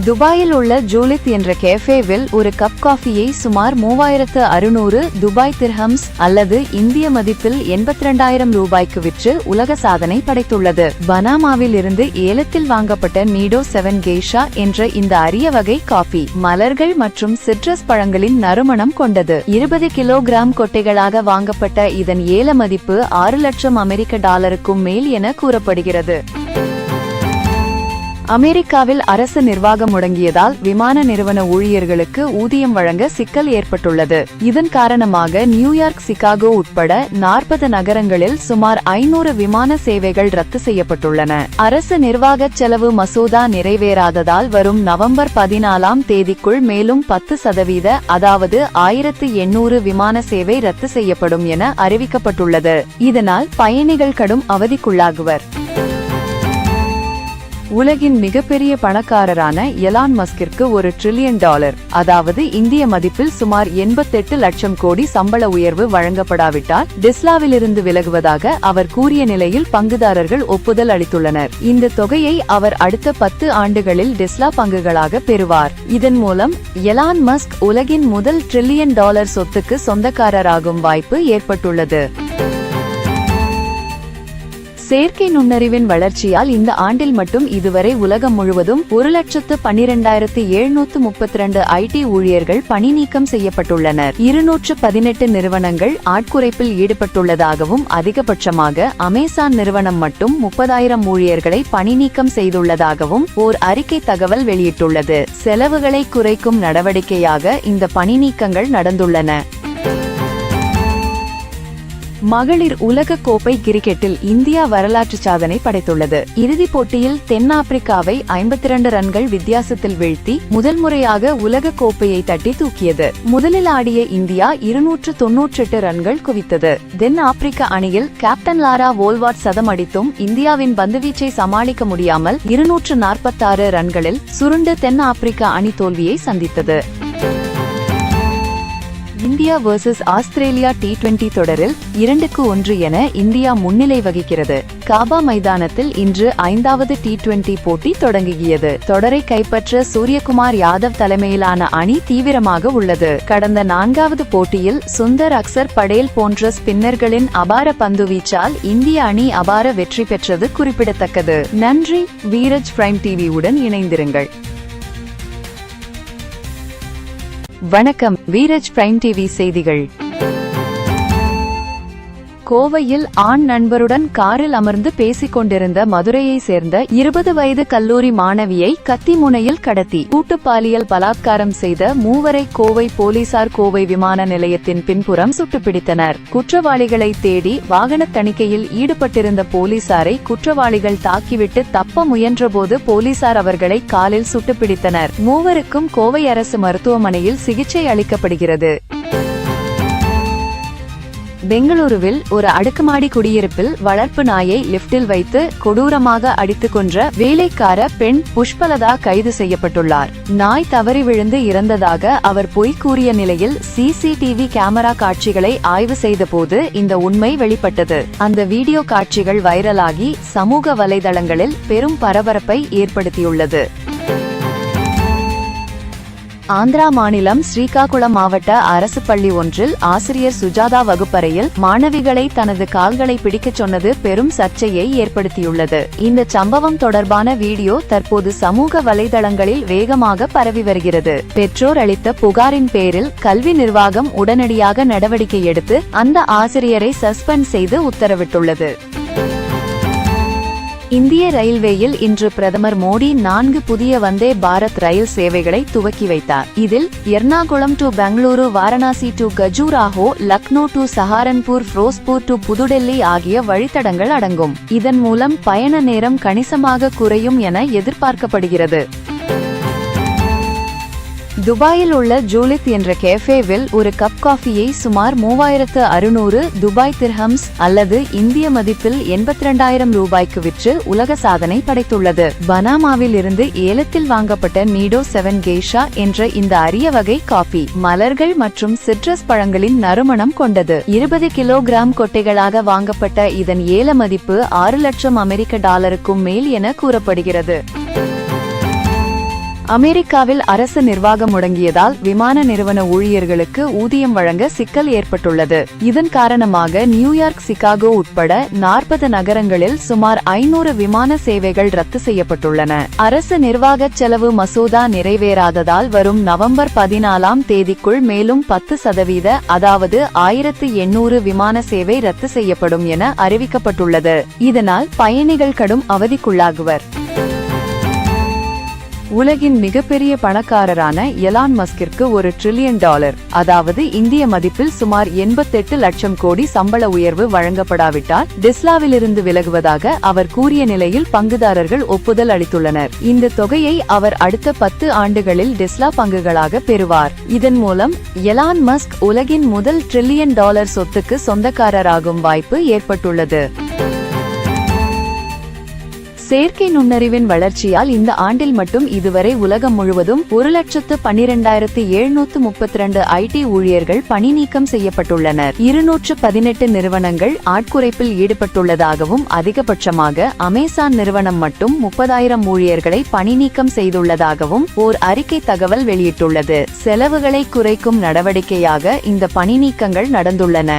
துபாயில் உள்ள ஜூலித் என்ற கேஃபேவில் ஒரு கப் காஃபியை சுமார் 3600 துபாய் திர்ஹம்ஸ் அல்லது இந்திய மதிப்பில் 82,000 ரூபாய்க்கு விற்று உலக சாதனை படைத்துள்ளது. பனாமாவில் இருந்து ஏலத்தில் வாங்கப்பட்ட நீடோ 7 கெய்ஷா என்ற இந்த அரிய வகை காஃபி மலர்கள் மற்றும் சிட்ரஸ் பழங்களின் நறுமணம் கொண்டது. 20 கிலோகிராம் கொட்டைகளாக வாங்கப்பட்ட இதன் ஏல மதிப்பு $6 லட்சம் மேல் என கூறப்படுகிறது. அமெரிக்காவில் அரசு நிர்வாகம் முடங்கியதால் விமான நிறுவன ஊழியர்களுக்கு ஊதியம் வழங்க சிக்கல் ஏற்பட்டுள்ளது. இதன் காரணமாக நியூயார்க், சிகாகோ உட்பட 40 நகரங்களில் சுமார் 500 விமான சேவைகள் ரத்து செய்யப்பட்டுள்ளன. அரசு நிர்வாக செலவு மசோதா நிறைவேறாததால் வரும் நவம்பர் 14ஆம் தேதிக்குள் மேலும் 10% அதாவது 1800 விமான சேவை ரத்து செய்யப்படும் என அறிவிக்கப்பட்டுள்ளது. இதனால் பயணிகள் கடும் அவதிக்குள்ளாகுவர். உலகின் மிகப்பெரிய பணக்காரரான எலான் மஸ்கிற்கு $1 டிரில்லியன் அதாவது இந்திய மதிப்பில் சுமார் 88 லட்சம் கோடி சம்பள உயர்வு வழங்கப்படாவிட்டால் டெஸ்லாவிலிருந்து விலகுவதாக அவர் கூறிய நிலையில் பங்குதாரர்கள் ஒப்புதல் அளித்துள்ளனர். இந்த தொகையை அவர் அடுத்த 10 ஆண்டுகளில் டெஸ்லா பங்குகளாக பெறுவார். இதன் மூலம் எலான் மஸ்க் உலகின் முதல் $1 டிரில்லியன் சொத்துக்கு சொந்தக்காரராகும் வாய்ப்பு ஏற்பட்டுள்ளது. செயற்கை நுண்ணறிவின் வளர்ச்சியால் இந்த ஆண்டில் மட்டும் இதுவரை உலகம் முழுவதும் 1,12,732 IT ஊழியர்கள் பணி நீக்கம் செய்யப்பட்டுள்ளனர். 218 நிறுவனங்கள் ஆட்குறைப்பில் ஈடுபட்டுள்ளதாகவும் அதிகபட்சமாக அமேசான் நிறுவனம் மட்டும் 30,000 ஊழியர்களை பணி நீக்கம் செய்துள்ளதாகவும் ஓர் அறிக்கை தகவல் வெளியிட்டுள்ளது. செலவுகளை குறைக்கும் நடவடிக்கையாக இந்த பணி நீக்கங்கள் நடந்துள்ளன. மகளிர் உலக கோப்பை கிரிக்கெட்டில் இந்தியா வரலாற்று சாதனை படைத்துள்ளது. இறுதிப் போட்டியில் தென்னாப்பிரிக்காவை 52 ரன்கள் வித்தியாசத்தில் வீழ்த்தி முதல் முறையாக உலக கோப்பையை தட்டி தூக்கியது. முதலில் ஆடிய இந்தியா 298 ரன்கள் குவித்தது. தென் ஆப்பிரிக்க அணியில் கேப்டன் லாரா வோல்வாட் சதம் அடித்தும் இந்தியாவின் பந்துவீச்சை சமாளிக்க முடியாமல் 246 ரன்களில் சுருண்டு தென் ஆப்பிரிக்க அணி தோல்வியை சந்தித்தது. இந்தியா vs ஆஸ்திரேலியா T20 தொடரில் 2-1 என இந்தியா முன்னிலை வகிக்கிறது. காபா மைதானத்தில் இன்று 5வது T20 போட்டி தொடங்கியது. தொடரை கைப்பற்ற சூரியகுமார் யாதவ் தலைமையிலான அணி தீவிரமாக உள்ளது. கடந்த 4வது போட்டியில் சுந்தர் அக்சர் படேல் போன்ற ஸ்பின்னர்களின் அபார பந்துவீச்சால் இந்திய அணி அபார வெற்றி பெற்றது குறிப்பிடத்தக்கது. நன்றி. வீரஜ் பிரைம் டிவி உடன் இணைந்திருங்கள். வணக்கம். வீரஜ் பிரைம் டிவி செய்திகள். கோவையில் ஆண் நண்பருடன் காரில் அமர்ந்து பேசிக் கொண்டிருந்த மதுரையை சேர்ந்த 20 வயது கல்லூரி மாணவியை கத்தி முனையில் கடத்தி கூட்டு பாலியல் பலாத்காரம் செய்த மூவரை கோவை போலீசார் கோவை விமான நிலையத்தின் பின்புறம் சுட்டுப்பிடித்தனர். குற்றவாளிகளை தேடி வாகன தணிக்கையில் ஈடுபட்டிருந்த போலீசாரை குற்றவாளிகள் தாக்கிவிட்டு தப்ப முயன்றபோது போலீசார் அவர்களை காலில் சுட்டுப்பிடித்தனர். மூவருக்கும் கோவை அரசு மருத்துவமனையில் சிகிச்சை அளிக்கப்படுகிறது. பெங்களூருவில் ஒரு அடுக்குமாடி குடியிருப்பில் வளர்ப்பு நாயை லிப்டில் வைத்து கொடூரமாக அடித்துக் கொன்ற வேலைக்கார பெண் புஷ்பலதா கைது செய்யப்பட்டுள்ளார். நாய் தவறி விழுந்து இறந்ததாக அவர் பொய் கூறிய நிலையில் CCTV கேமரா காட்சிகளை ஆய்வு செய்தபோது இந்த உண்மை வெளிப்பட்டது. அந்த வீடியோ காட்சிகள் வைரலாகி சமூக வலைதளங்களில் பெரும் பரபரப்பை ஏற்படுத்தியுள்ளது. ஆந்திரா மாநிலம் ஸ்ரீகாகுளம் மாவட்ட அரசு பள்ளி ஒன்றில் ஆசிரியர் சுஜாதா வகுப்பறையில் மாணவிகளை தனது கால்களை பிடிக்கச் சொன்னது பெரும் சர்ச்சையை ஏற்படுத்தியுள்ளது. இந்த சம்பவம் தொடர்பான வீடியோ தற்போது சமூக வலைதளங்களில் வேகமாக பரவி வருகிறது. பெற்றோர் அளித்த புகாரின் பேரில் கல்வி நிர்வாகம் உடனடியாக நடவடிக்கை எடுத்து அந்த ஆசிரியரை சஸ்பெண்ட் செய்து உத்தரவிட்டுள்ளது. இந்திய ரயில்வேயில் இன்று பிரதமர் மோடி 4 புதிய வந்தே பாரத் ரயில் சேவைகளை துவக்கி வைத்தார். இதில் Ernakulam to Bengaluru, Varanasi to Khajuraho, Lucknow to Saharanpur, Firozpur to புதுடெல்லி ஆகிய வழித்தடங்கள் அடங்கும். இதன் மூலம் பயண நேரம் கணிசமாக குறையும் என எதிர்பார்க்கப்படுகிறது. துபாயில் உள்ள ஜூலித் என்ற கேஃபேவில் ஒரு கப் காஃபியை சுமார் 3600 துபாய் திர்ஹம்ஸ் அல்லது இந்திய மதிப்பில் 82,000 ரூபாய்க்கு விற்று உலக சாதனை படைத்துள்ளது. பனாமாவில் இருந்து ஏலத்தில் வாங்கப்பட்ட நீடோ 7 கெய்ஷா என்ற இந்த அரிய வகை காஃபி மலர்கள் மற்றும் சிட்ரஸ் பழங்களின் நறுமணம் கொண்டது. 20 கிலோகிராம் கொட்டைகளாக வாங்கப்பட்ட இதன் ஏல மதிப்பு $6 லட்சம் மேல் என கூறப்படுகிறது. அமெரிக்காவில் அரசு நிர்வாகம் முடங்கியதால் விமான நிறுவன ஊழியர்களுக்கு ஊதியம் வழங்க சிக்கல் ஏற்பட்டுள்ளது. இதன் காரணமாக நியூயார்க், சிகாகோ உட்பட 40 நகரங்களில் சுமார் 500 விமான சேவைகள் ரத்து செய்யப்பட்டுள்ளன. அரசு நிர்வாக செலவு மசோதா நிறைவேறாததால் வரும் நவம்பர் 14ஆம் தேதிக்குள் மேலும் 10% அதாவது 1800 விமான சேவை ரத்து செய்யப்படும் என அறிவிக்கப்பட்டுள்ளது. இதனால் பயணிகள் கடும் அவதிக்குள்ளாகுவர். உலகின் மிகப்பெரிய பணக்காரரான எலான் மஸ்கிற்கு $1 டிரில்லியன் அதாவது இந்திய மதிப்பில் சுமார் 88 லட்சம் கோடி சம்பள உயர்வு வழங்கப்படாவிட்டால் டெஸ்லாவிலிருந்து விலகுவதாக அவர் கூறிய நிலையில் பங்குதாரர்கள் ஒப்புதல் அளித்துள்ளனர். இந்த தொகையை அவர் அடுத்த 10 ஆண்டுகளில் டெஸ்லா பங்குகளாக பெறுவார். இதன் மூலம் எலான் மஸ்க் உலகின் முதல் $1 டிரில்லியன் சொத்துக்கு சொந்தக்காரராகும் வாய்ப்பு ஏற்பட்டுள்ளது. செயற்கை நுண்ணறிவின் வளர்ச்சியால் இந்த ஆண்டில் மட்டும் இதுவரை உலகம் முழுவதும் 1,12,732 IT ஊழியர்கள் பணி நீக்கம் செய்யப்பட்டுள்ளனர். 218 நிறுவனங்கள் ஆட்குறைப்பில் ஈடுபட்டுள்ளதாகவும் அதிகபட்சமாக அமேசான் நிறுவனம் மட்டும் 30,000 ஊழியர்களை பணி நீக்கம் செய்துள்ளதாகவும் ஓர் அறிக்கை தகவல் வெளியிட்டுள்ளது. செலவுகளை குறைக்கும் நடவடிக்கையாக இந்த பணி நீக்கங்கள் நடந்துள்ளன.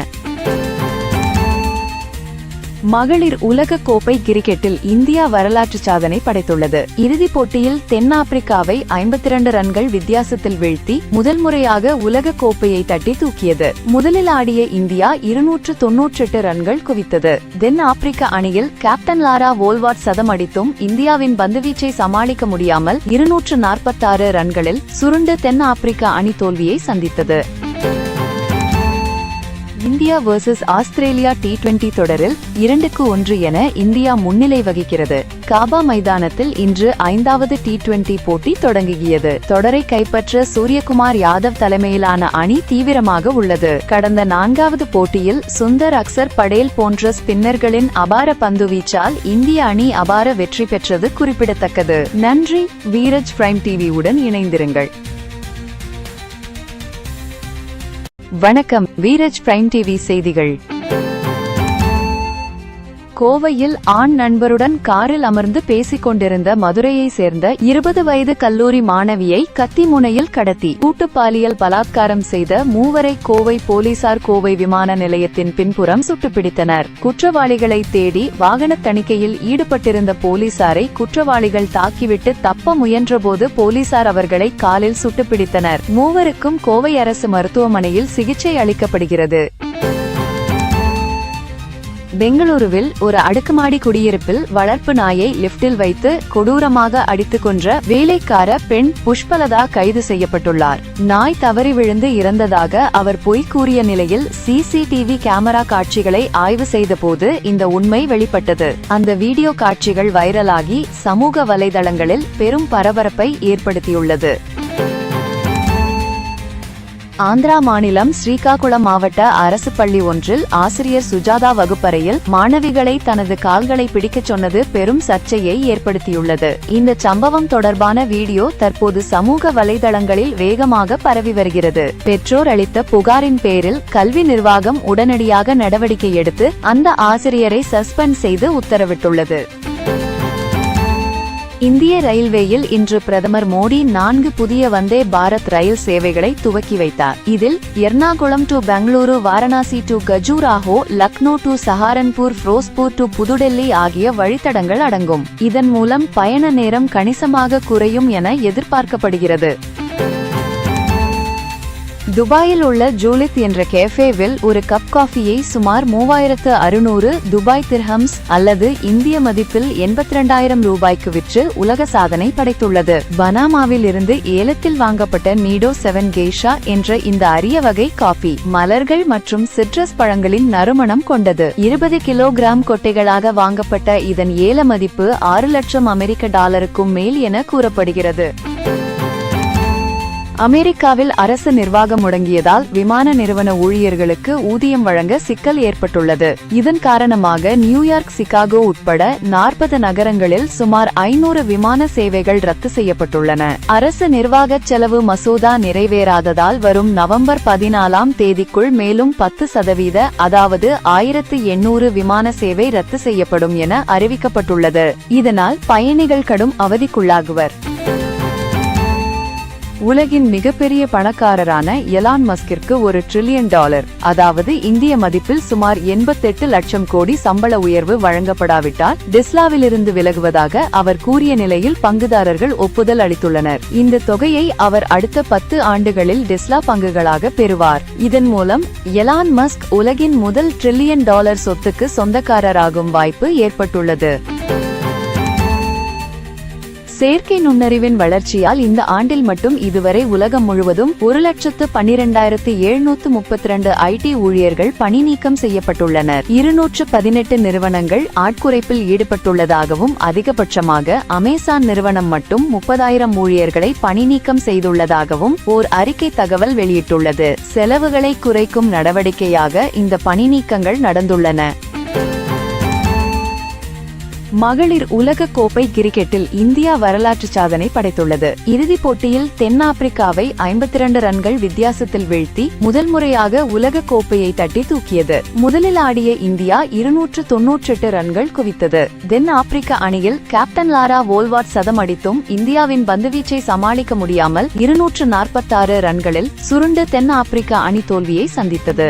மகளிர் உலக கோப்பை கிரிக்கெட்டில் இந்தியா வரலாற்று சாதனை படைத்துள்ளது. இறுதிப் போட்டியில் தென்னாப்பிரிக்காவை 52 ரன்கள் வித்தியாசத்தில் வீழ்த்தி முதல் முறையாக உலக கோப்பையை தட்டி தூக்கியது. முதலில் ஆடிய இந்தியா 298 ரன்கள் குவித்தது. தென் ஆப்பிரிக்க அணியில் கேப்டன் லாரா வோல்வாட் சதம் அடித்தும் இந்தியாவின் பந்துவீச்சை சமாளிக்க முடியாமல் 246 ரன்களில் சுருண்டு தென் ஆப்பிரிக்க அணி தோல்வியை சந்தித்தது. இந்தியா vs ஆஸ்திரேலியா T20 தொடரில் 2-1 என இந்தியா முன்னிலை வகிக்கிறது. காபா மைதானத்தில் இன்று 5வது T20 போட்டி தொடங்கியது. தொடரை கைப்பற்ற சூரியகுமார் யாதவ் தலைமையிலான அணி தீவிரமாக உள்ளது. கடந்த 4வது போட்டியில் சுந்தர் அக்சர் படேல் போன்ற ஸ்பின்னர்களின் அபார பந்துவீச்சால் இந்திய அணி அபார வெற்றி பெற்றது குறிப்பிடத்தக்கது. நன்றி. வீரஜ் பிரைம் டிவி உடன் இணைந்திருங்கள். வணக்கம், வீரஜ் பிரைம் டிவி செய்திகள். கோவையில் ஆண் நண்பருடன் காரில் அமர்ந்து பேசிக் கொண்டிருந்த மதுரையை சேர்ந்த 20 வயது கல்லூரி மாணவியை கத்தி முனையில் கடத்தி கூட்டு பாலியல் பலாத்காரம் செய்த மூவரை கோவை போலீசார் கோவை விமான நிலையத்தின் பின்புறம் சுட்டுப்பிடித்தனர். குற்றவாளிகளை தேடி வாகன தணிக்கையில் ஈடுபட்டிருந்த போலீசாரை குற்றவாளிகள் தாக்கிவிட்டு தப்ப முயன்றபோது போலீசார் அவர்களை காலில் சுட்டுப்பிடித்தனர். மூவருக்கும் கோவை அரசு மருத்துவமனையில் சிகிச்சை அளிக்கப்படுகிறது. பெங்களூருவில் ஒரு அடுக்குமாடி குடியிருப்பில் வளர்ப்பு நாயை லிப்டில் வைத்து கொடூரமாக அடித்துக் கொன்ற வேலைக்கார பெண் புஷ்பலதா கைது செய்யப்பட்டுள்ளார். நாய் தவறி விழுந்து இறந்ததாக அவர் பொய் கூறிய நிலையில் சிசிடிவி கேமரா காட்சிகளை ஆய்வு செய்தபோது இந்த உண்மை வெளிப்பட்டது. அந்த வீடியோ காட்சிகள் வைரலாகி சமூக வலைதளங்களில் பெரும் பரபரப்பை ஏற்படுத்தியுள்ளது. ஆந்திரா மாநிலம் ஸ்ரீகாகுளம் மாவட்ட அரசு பள்ளி ஒன்றில் ஆசிரியர் சுஜாதா வகுப்பறையில் மாணவிகளை தனது கால்களை பிடிக்கச் சொன்னது பெரும் சர்ச்சையை ஏற்படுத்தியுள்ளது. இந்த சம்பவம் தொடர்பான வீடியோ தற்போது சமூக வலைதளங்களில் வேகமாக பரவி வருகிறது. பெற்றோர் அளித்த புகாரின் பேரில் கல்வி நிர்வாகம் உடனடியாக நடவடிக்கை எடுத்து அந்த ஆசிரியரை சஸ்பெண்ட் செய்து உத்தரவிட்டுள்ளது. இந்திய ரயில்வேயில் இன்று பிரதமர் மோடி 4 புதிய வந்தே பாரத் ரயில் சேவைகளை துவக்கி வைத்தார். இதில் Ernakulam to Bengaluru, Varanasi to Khajuraho, Lucknow to Saharanpur, Firozpur to புதுடெல்லி ஆகிய வழித்தடங்கள் அடங்கும். இதன் மூலம் பயண நேரம் கணிசமாக குறையும் என எதிர்பார்க்கப்படுகிறது. துபாயில் உள்ள ஜூலித் என்ற கேஃபேவில் ஒரு கப் காஃபியை சுமார் 3600 துபாய் திர்ஹம்ஸ் அல்லது இந்திய மதிப்பில் 82,000 ரூபாய்க்கு விற்று உலக சாதனை படைத்துள்ளது. பனாமாவில் இருந்து ஏலத்தில் வாங்கப்பட்ட நீடோ 7 கெய்ஷா என்ற இந்த அரிய வகை காஃபி மலர்கள் மற்றும் சிட்ரஸ் பழங்களின் நறுமணம் கொண்டது. 20 கிலோகிராம் கொட்டைகளாக வாங்கப்பட்ட இதன் ஏல மதிப்பு $6 லட்சம் அமெரிக்க மேல் என கூறப்படுகிறது. அமெரிக்காவில் அரசு நிர்வாகம் முடங்கியதால் விமான நிறுவன ஊழியர்களுக்கு ஊதியம் வழங்க சிக்கல் ஏற்பட்டுள்ளது. இதன் காரணமாக நியூயார்க், சிகாகோ உட்பட 40 நகரங்களில் சுமார் 500 விமான சேவைகள் ரத்து செய்யப்பட்டுள்ளன. அரசு நிர்வாக செலவு மசோதா நிறைவேறாததால் வரும் நவம்பர் 14ஆம் தேதிக்குள் மேலும் 10% அதாவது 1800 விமான சேவை ரத்து செய்யப்படும் என அறிவிக்கப்பட்டுள்ளது. இதனால் பயணிகள் கடும் அவதிக்குள்ளாகுவர். உலகின் மிகப்பெரிய பணக்காரரான எலான் மஸ்கிற்கு $1 டிரில்லியன் அதாவது இந்திய மதிப்பில் சுமார் 88 லட்சம் கோடி சம்பள உயர்வு வழங்கப்படாவிட்டால் டெஸ்லாவிலிருந்து விலகுவதாக அவர் கூறிய நிலையில் பங்குதாரர்கள் ஒப்புதல் அளித்துள்ளனர். இந்த தொகையை அவர் அடுத்த 10 ஆண்டுகளில் டெஸ்லா பங்குகளாக பெறுவார். இதன் மூலம் எலான் மஸ்க் உலகின் முதல் $1 டிரில்லியன் சொத்துக்கு சொந்தக்காரராகும் வாய்ப்பு ஏற்பட்டுள்ளது. செயற்கை நுண்ணறிவின் வளர்ச்சியால் இந்த ஆண்டில் மட்டும் இதுவரை உலகம் முழுவதும் 1,12,732 ஐடி ஊழியர்கள் பணி நீக்கம் செய்யப்பட்டுள்ளனர். 218 நிறுவனங்கள் ஆட்குறைப்பில் ஈடுபட்டுள்ளதாகவும் அதிகபட்சமாக அமேசான் நிறுவனம் மட்டும் 30,000 ஊழியர்களை பணி நீக்கம் செய்துள்ளதாகவும் ஓர் அறிக்கை தகவல் வெளியிட்டுள்ளது. செலவுகளை குறைக்கும் நடவடிக்கையாக இந்த பணி நீக்கங்கள் நடந்துள்ளன. மகளிர் உலக கோப்பை கிரிக்கெட்டில் இந்தியா வரலாற்று சாதனை படைத்துள்ளது. இறுதிப் போட்டியில் தென்னாப்பிரிக்காவை 52 ரன்கள் வித்தியாசத்தில் வீழ்த்தி முதல் முறையாக உலக கோப்பையை தட்டி தூக்கியது. முதலில் ஆடிய இந்தியா 298 ரன்கள் குவித்தது. தென் ஆப்பிரிக்க அணியில் கேப்டன் லாரா வோல்வாட் சதம் அடித்தும் இந்தியாவின் பந்துவீச்சை சமாளிக்க முடியாமல் 246 ரன்களில் சுருண்டு தென் ஆப்பிரிக்க அணி தோல்வியை சந்தித்தது.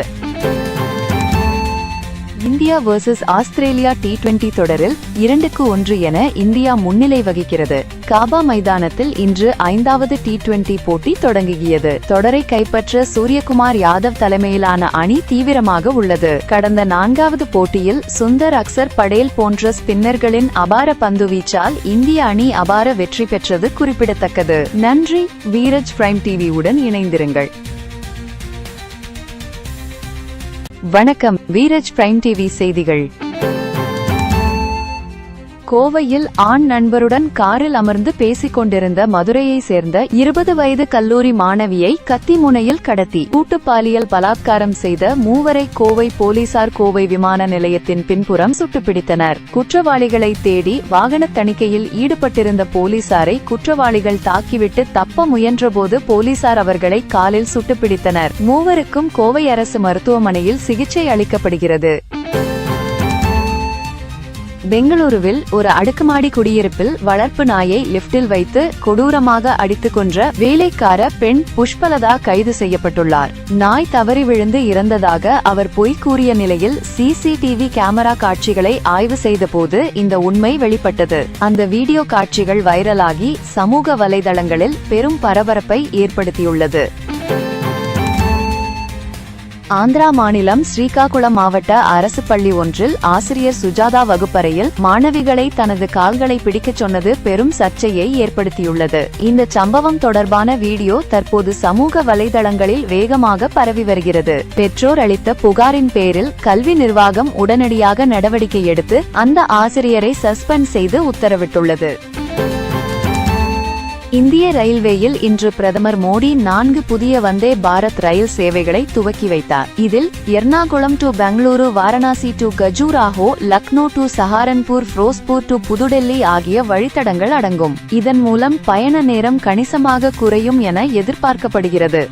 இந்தியா வெர்சஸ் ஆஸ்திரேலியா T20 தொடரில் 2-1 என இந்தியா முன்னிலை வகிக்கிறது. காபா மைதானத்தில் இன்று 5வது T20 போட்டி தொடங்கியது. தொடரை கைப்பற்ற சூரியகுமார் யாதவ் தலைமையிலான அணி தீவிரமாக உள்ளது. கடந்த 4வது போட்டியில் சுந்தர் அக்சர் படேல் போன்ற ஸ்பின்னர்களின் அபார பந்துவீச்சால் இந்திய அணி அபார வெற்றி பெற்றது குறிப்பிடத்தக்கது. நன்றி. வீரஜ் பிரைம் டிவி உடன் இணைந்திருங்கள். வணக்கம், வீரஜ் பிரைம் டிவி செய்திகள். கோவையில் ஆண் நண்பருடன் காரில் அமர்ந்து பேசிக் கொண்டிருந்த மதுரையை சேர்ந்த 20 வயது கல்லூரி மாணவியை கத்தி முனையில் கடத்தி கூட்டு பாலியல் பலாத்காரம் செய்த மூவரை கோவை போலீசார் கோவை விமான நிலையத்தின் பின்புறம் சுட்டுப்பிடித்தனர். குற்றவாளிகளை தேடி வாகன தணிக்கையில் ஈடுபட்டிருந்த போலீசாரை குற்றவாளிகள் தாக்கிவிட்டு தப்ப முயன்றபோது போலீசார் அவர்களை காலில் சுட்டுப்பிடித்தனர். மூவருக்கும் கோவை அரசு மருத்துவமனையில் சிகிச்சை அளிக்கப்படுகிறது. பெங்களூருவில் ஒரு அடுக்குமாடி குடியிருப்பில் வளர்ப்பு நாயை லிப்டில் வைத்து கொடூரமாக அடித்துக் கொன்ற வேலைக்கார பெண் புஷ்பலதா கைது செய்யப்பட்டுள்ளார். நாய் தவறி விழுந்து இறந்ததாக அவர் பொய் கூறிய நிலையில் சிசிடிவி கேமரா காட்சிகளை ஆய்வு செய்தபோது இந்த உண்மை வெளிப்பட்டது. அந்த வீடியோ காட்சிகள் வைரலாகி சமூக வலைதளங்களில் பெரும் பரபரப்பை ஏற்படுத்தியுள்ளது. ஆந்திரா மாநிலம் ஸ்ரீகாகுளம் மாவட்ட அரசு பள்ளி ஒன்றில் ஆசிரியர் சுஜாதா வகுப்பறையில் மாணவிகளை தனது கால்களை பிடிக்கச் சொன்னது பெரும் சர்ச்சையை ஏற்படுத்தியுள்ளது. இந்த சம்பவம் தொடர்பான வீடியோ தற்போது சமூக வலைதளங்களில் வேகமாக பரவி வருகிறது. பெற்றோர் அளித்த புகாரின் பேரில் கல்வி நிர்வாகம் உடனடியாக நடவடிக்கை எடுத்து அந்த ஆசிரியரை சஸ்பெண்ட் செய்து உத்தரவிட்டுள்ளது. இந்திய ரயில்வேயில் இன்று பிரதமர் மோடி 4 புதிய வந்தே பாரத் ரயில் சேவைகளை துவக்கி வைத்தார். இதில் Ernakulam to Bengaluru, Varanasi to Khajuraho, Lucknow to Saharanpur, Firozpur to புதுடெல்லி ஆகிய வழித்தடங்கள் அடங்கும். இதன் மூலம் பயண நேரம் கணிசமாக குறையும் என எதிர்பார்க்கப்படுகிறது.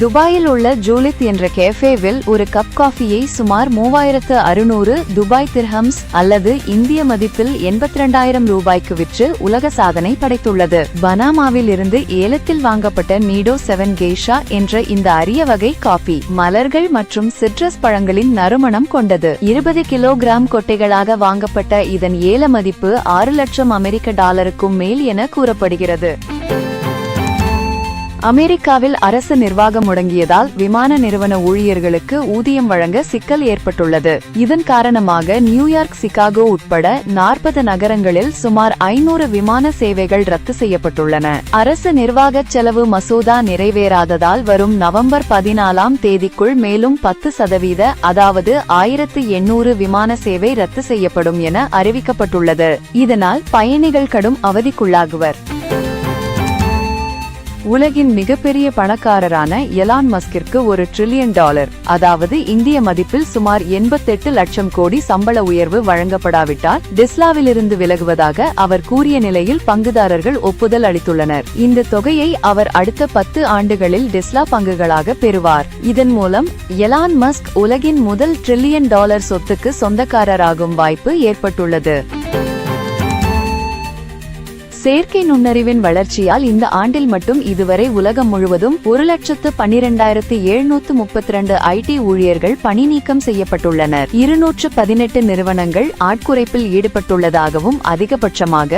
துபாயில் உள்ள ஜூலித் என்ற கேஃபேவில் ஒரு கப் காஃபியை சுமார் 3600 துபாய் திர்ஹம்ஸ் அல்லது இந்திய மதிப்பில் 82,000 ரூபாய்க்கு விற்று உலக சாதனை படைத்துள்ளது. பனாமாவில் இருந்து ஏலத்தில் வாங்கப்பட்ட நீடோ 7 கெய்ஷா என்ற இந்த அரிய வகை காஃபி மலர்கள் மற்றும் சிட்ரஸ் பழங்களின் நறுமணம் கொண்டது. 20 கிலோகிராம் கொட்டைகளாக வாங்கப்பட்ட இதன் ஏல மதிப்பு $6 லட்சம் மேல் என கூறப்படுகிறது. அமெரிக்காவில் அரசு நிர்வாகம் முடங்கியதால் விமான நிறுவன ஊழியர்களுக்கு ஊதியம் வழங்க சிக்கல் ஏற்பட்டுள்ளது. இதன் காரணமாக நியூயார்க், சிகாகோ உட்பட 40 நகரங்களில் சுமார் 500 விமான சேவைகள் ரத்து செய்யப்பட்டுள்ளன. அரசு நிர்வாக செலவு மசோதா நிறைவேறாததால் வரும் நவம்பர் 14ஆம் தேதிக்குள் மேலும் 10% அதாவது 1800 விமான சேவை ரத்து செய்யப்படும் என அறிவிக்கப்பட்டுள்ளது. இதனால் பயணிகள் கடும் அவதிக்குள்ளாகுவர். உலகின் மிகப்பெரிய பணக்காரரான எலான் மஸ்கிற்கு $1 டிரில்லியன் அதாவது இந்திய மதிப்பில் சுமார் 88 லட்சம் கோடி சம்பள உயர்வு வழங்கப்படாவிட்டால் டெஸ்லாவிலிருந்து விலகுவதாக அவர் கூறிய நிலையில் பங்குதாரர்கள் ஒப்புதல் அளித்துள்ளனர். இந்த தொகையை அவர் அடுத்த 10 ஆண்டுகளில் டெஸ்லா பங்குகளாக பெறுவார். இதன் மூலம் எலான் மஸ்க் உலகின் முதல் $1 டிரில்லியன் சொத்துக்கு சொந்தக்காரராகும் வாய்ப்பு ஏற்பட்டுள்ளது. செயற்கை நுண்ணறிவின் வளர்ச்சியால் இந்த ஆண்டில் மட்டும் இதுவரை உலகம் முழுவதும் 1,12,732 ஐடி ஊழியர்கள் பணி நீக்கம் செய்யப்பட்டுள்ளனர். 218 நிறுவனங்கள் ஆட்குறைப்பில் ஈடுபட்டுள்ளதாகவும் அதிகபட்சமாக